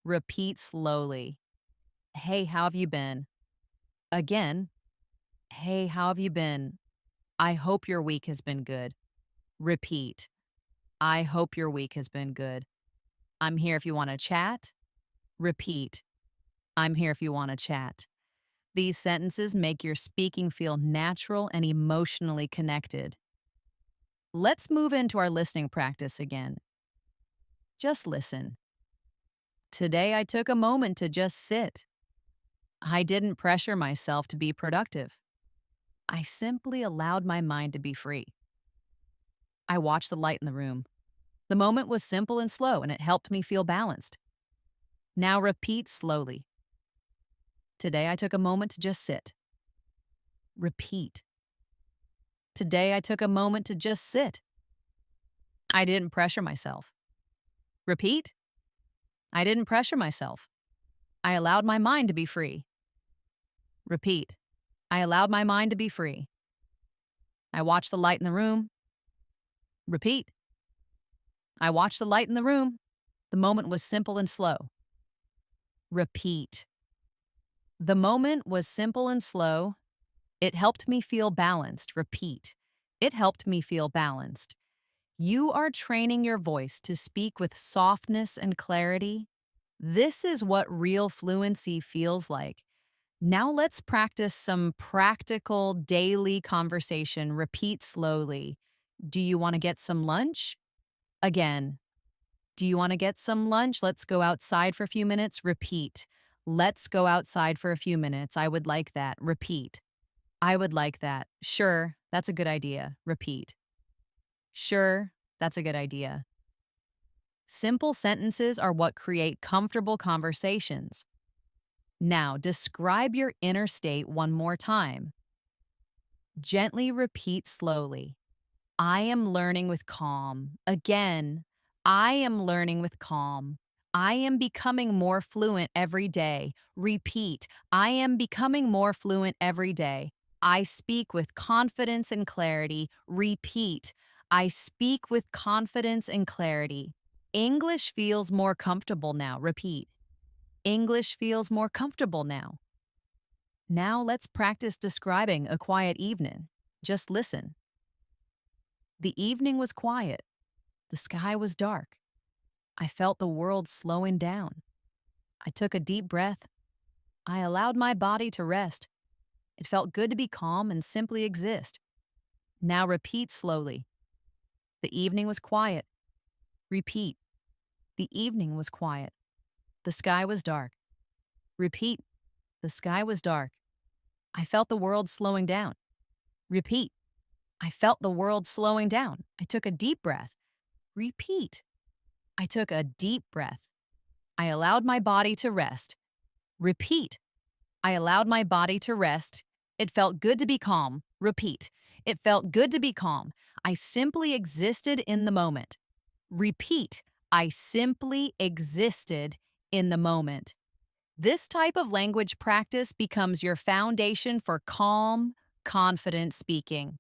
Speaker 1: Repeat slowly. Hey, how have you been? Again. Hey, how have you been? I hope your week has been good. Repeat. I hope your week has been good. I'm here if you want to chat. Repeat. I'm here if you want to chat. These sentences make your speaking feel natural and emotionally connected. Let's move into our listening practice again. Just listen. Today I took a moment to just sit. I didn't pressure myself to be productive. I simply allowed my mind to be free. I watched the light in the room. The moment was simple and slow, and it helped me feel balanced. Now repeat slowly. Today I took a moment to just sit. Repeat. Today I took a moment to just sit. I didn't pressure myself. Repeat. I didn't pressure myself. I allowed my mind to be free. Repeat. I allowed my mind to be free. I watch the light in the room. Repeat. I watched the light in the room. The moment was simple and slow. Repeat. The moment was simple and slow. It helped me feel balanced. Repeat. It helped me feel balanced. You are training your voice to speak with softness and clarity. This is what real fluency feels like. Now let's practice some practical daily conversation. Repeat slowly. Do you want to get some lunch? Again. Do you want to get some lunch? Let's go outside for a few minutes. Repeat. Let's go outside for a few minutes. I would like that. Repeat. I would like that. Sure, that's a good idea. Repeat. Sure, that's a good idea. Simple sentences are what create comfortable conversations. Now, describe your inner state one more time. Gently repeat slowly. I am learning with calm. Again, I am learning with calm. I am becoming more fluent every day. Repeat. I am becoming more fluent every day. I speak with confidence and clarity. Repeat. I speak with confidence and clarity. English feels more comfortable now. Repeat. English feels more comfortable now. Now let's practice describing a quiet evening. Just listen. The evening was quiet. The sky was dark. I felt the world slowing down. I took a deep breath. I allowed my body to rest. It felt good to be calm and simply exist. Now repeat slowly. The evening was quiet. Repeat. The evening was quiet. The sky was dark. Repeat. The sky was dark. I felt the world slowing down. Repeat. I felt the world slowing down. I took a deep breath. Repeat. I took a deep breath. I allowed my body to rest. Repeat. I allowed my body to rest. It felt good to be calm. Repeat. It felt good to be calm. I simply existed in the moment. Repeat. I simply existed in the moment. This type of language practice becomes your foundation for calm, confident speaking.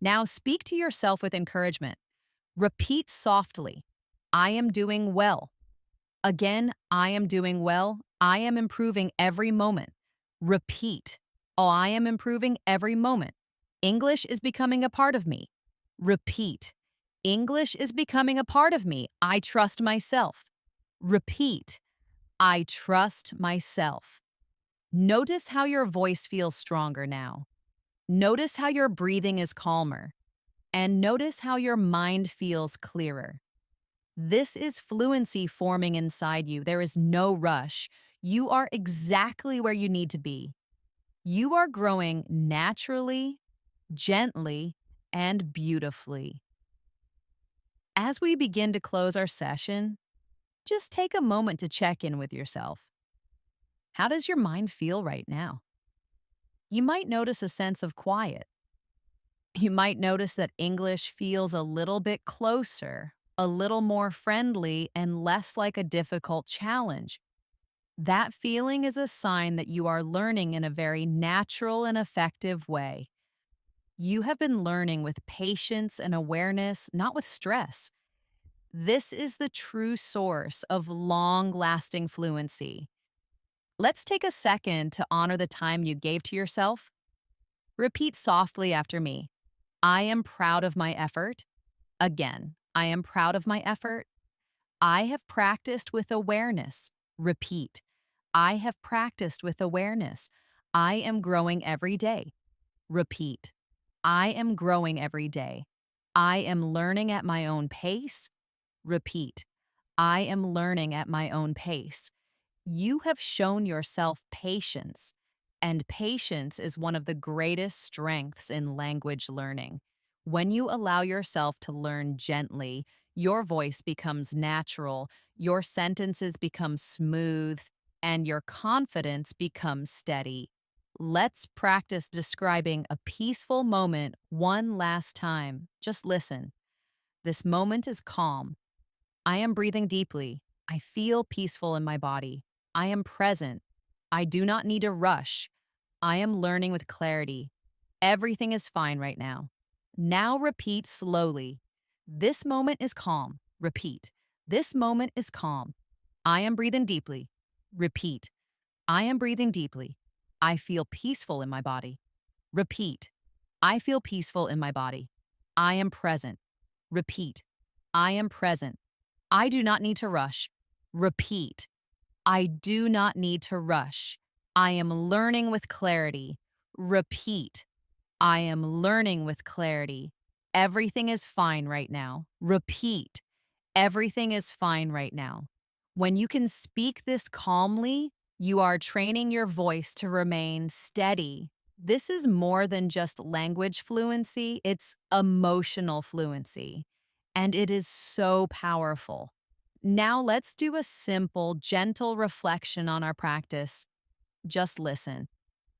Speaker 1: Now speak to yourself with encouragement. Repeat softly. I am doing well. Again, I am doing well. I am improving every moment. Repeat. Oh, I am improving every moment. English is becoming a part of me. Repeat. English is becoming a part of me. I trust myself. Repeat. I trust myself. Notice how your voice feels stronger now. Notice how your breathing is calmer. And notice how your mind feels clearer. This is fluency forming inside you. There is no rush. You are exactly where you need to be. You are growing naturally, gently, and beautifully. As we begin to close our session, just take a moment to check in with yourself. How does your mind feel right now? You might notice a sense of quiet. You might notice that English feels a little bit closer, a little more friendly, and less like a difficult challenge. That feeling is a sign that you are learning in a very natural and effective way. You have been learning with patience and awareness, not with stress. This is the true source of long-lasting fluency. Let's take a second to honor the time you gave to yourself. Repeat softly after me. I am proud of my effort. Again, I am proud of my effort. I have practiced with awareness. Repeat. I have practiced with awareness. I am growing every day. Repeat. I am growing every day. I am learning at my own pace. Repeat. I am learning at my own pace. You have shown yourself patience, and patience is one of the greatest strengths in language learning. When you allow yourself to learn gently, your voice becomes natural, your sentences become smooth, and your confidence becomes steady. Let's practice describing a peaceful moment one last time. Just listen. This moment is calm. I am breathing deeply. I feel peaceful in my body. I am present. I do not need to rush. I am learning with clarity. Everything is fine right now. Now repeat slowly. This moment is calm. Repeat. This moment is calm. I am breathing deeply. Repeat. I am breathing deeply. I feel peaceful in my body. Repeat. I feel peaceful in my body. I am present. Repeat. I am present. I do not need to rush. Repeat. I do not need to rush. I am learning with clarity. Repeat. I am learning with clarity. Everything is fine right now. Repeat. Everything is fine right now. When you can speak this calmly, you are training your voice to remain steady. This is more than just language fluency, it's emotional fluency. And it is so powerful. Now let's do a simple, gentle reflection on our practice. Just listen.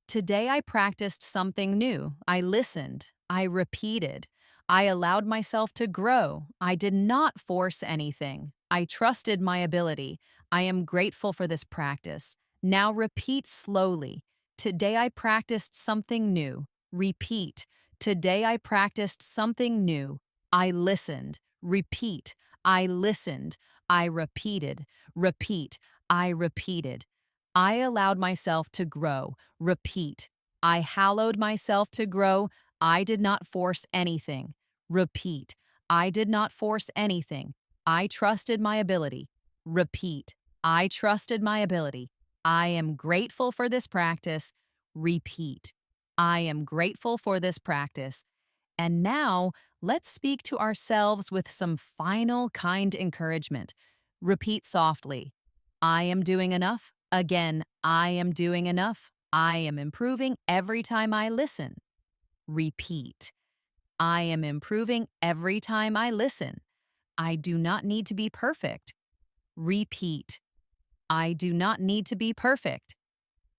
Speaker 1: Today I practiced something new. I listened. I repeated. I allowed myself to grow. I did not force anything. I trusted my ability. I am grateful for this practice. Now repeat slowly. Today I practiced something new. Repeat. Today I practiced something new. I listened. Repeat. I listened. I repeated. Repeat. I repeated. I allowed myself to grow. Repeat. I hallowed myself to grow. I did not force anything. Repeat. I did not force anything. I trusted my ability. Repeat. I trusted my ability. I am grateful for this practice. Repeat. I am grateful for this practice. And now, let's speak to ourselves with some final kind encouragement. Repeat softly. I am doing enough. Again, I am doing enough. I am improving every time I listen. Repeat. I am improving every time I listen. I do not need to be perfect. Repeat. I do not need to be perfect.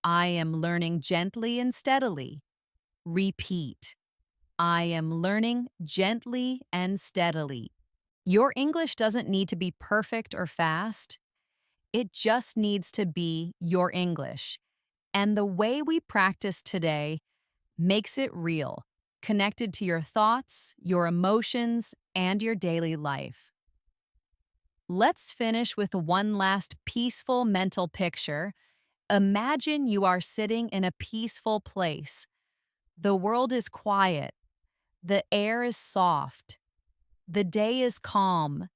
Speaker 1: I am learning gently and steadily. Repeat. I am learning gently and steadily. Your English doesn't need to be perfect or fast. It just needs to be your English. And the way we practice today makes it real, connected to your thoughts, your emotions, and your daily life. Let's finish with one last peaceful mental picture. Imagine you are sitting in a peaceful place. The world is quiet. The air is soft. The day is calm.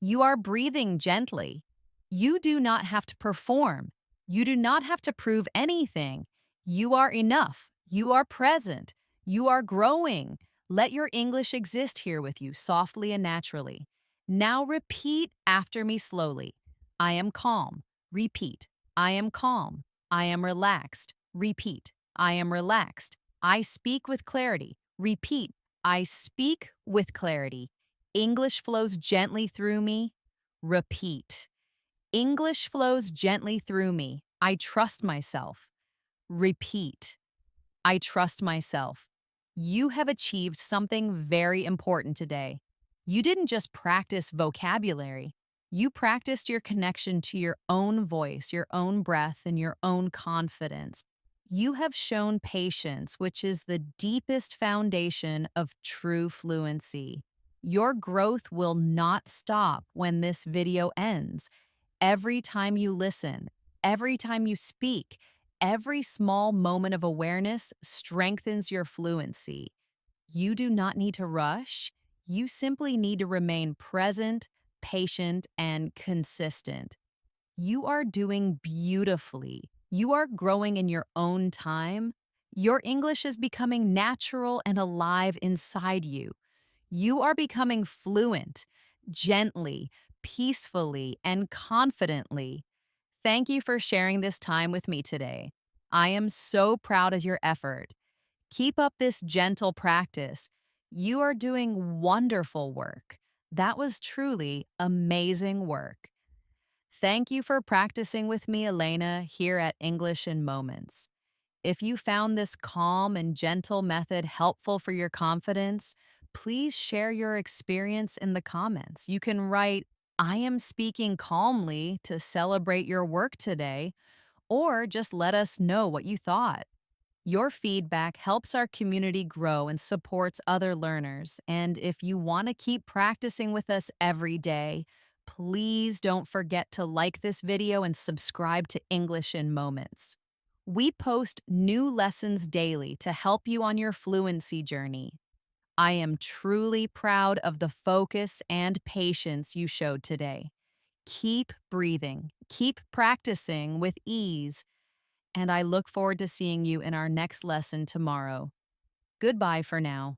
Speaker 1: You are breathing gently. You do not have to perform. You do not have to prove anything. You are enough. You are present. You are growing. Let your English exist here with you softly and naturally. Now repeat after me slowly. I am calm. Repeat. I am calm. I am relaxed. Repeat. I am relaxed. I speak with clarity. Repeat. I speak with clarity. English flows gently through me. Repeat. English flows gently through me. I trust myself. Repeat. I trust myself. You have achieved something very important today. You didn't just practice vocabulary. You practiced your connection to your own voice, your own breath, and your own confidence. You have shown patience, which is the deepest foundation of true fluency. Your growth will not stop when this video ends. Every time you listen, every time you speak, every small moment of awareness strengthens your fluency. You do not need to rush. You simply need to remain present, patient, and consistent. You are doing beautifully. You are growing in your own time. Your English is becoming natural and alive inside you. You are becoming fluent, gently, peacefully, and confidently. Thank you for sharing this time with me today. I am so proud of your effort. Keep up this gentle practice. You are doing wonderful work. That was truly amazing work. Thank you for practicing with me, Elena, here at English in Moments. If you found this calm and gentle method helpful for your confidence, please share your experience in the comments. You can write, I am speaking calmly to celebrate your work today, or just let us know what you thought. Your feedback helps our community grow and supports other learners. And if you want to keep practicing with us every day, please don't forget to like this video and subscribe to English in Moments. We post new lessons daily to help you on your fluency journey. I am truly proud of the focus and patience you showed today. Keep breathing, keep practicing with ease, and I look forward to seeing you in our next lesson tomorrow. Goodbye for now.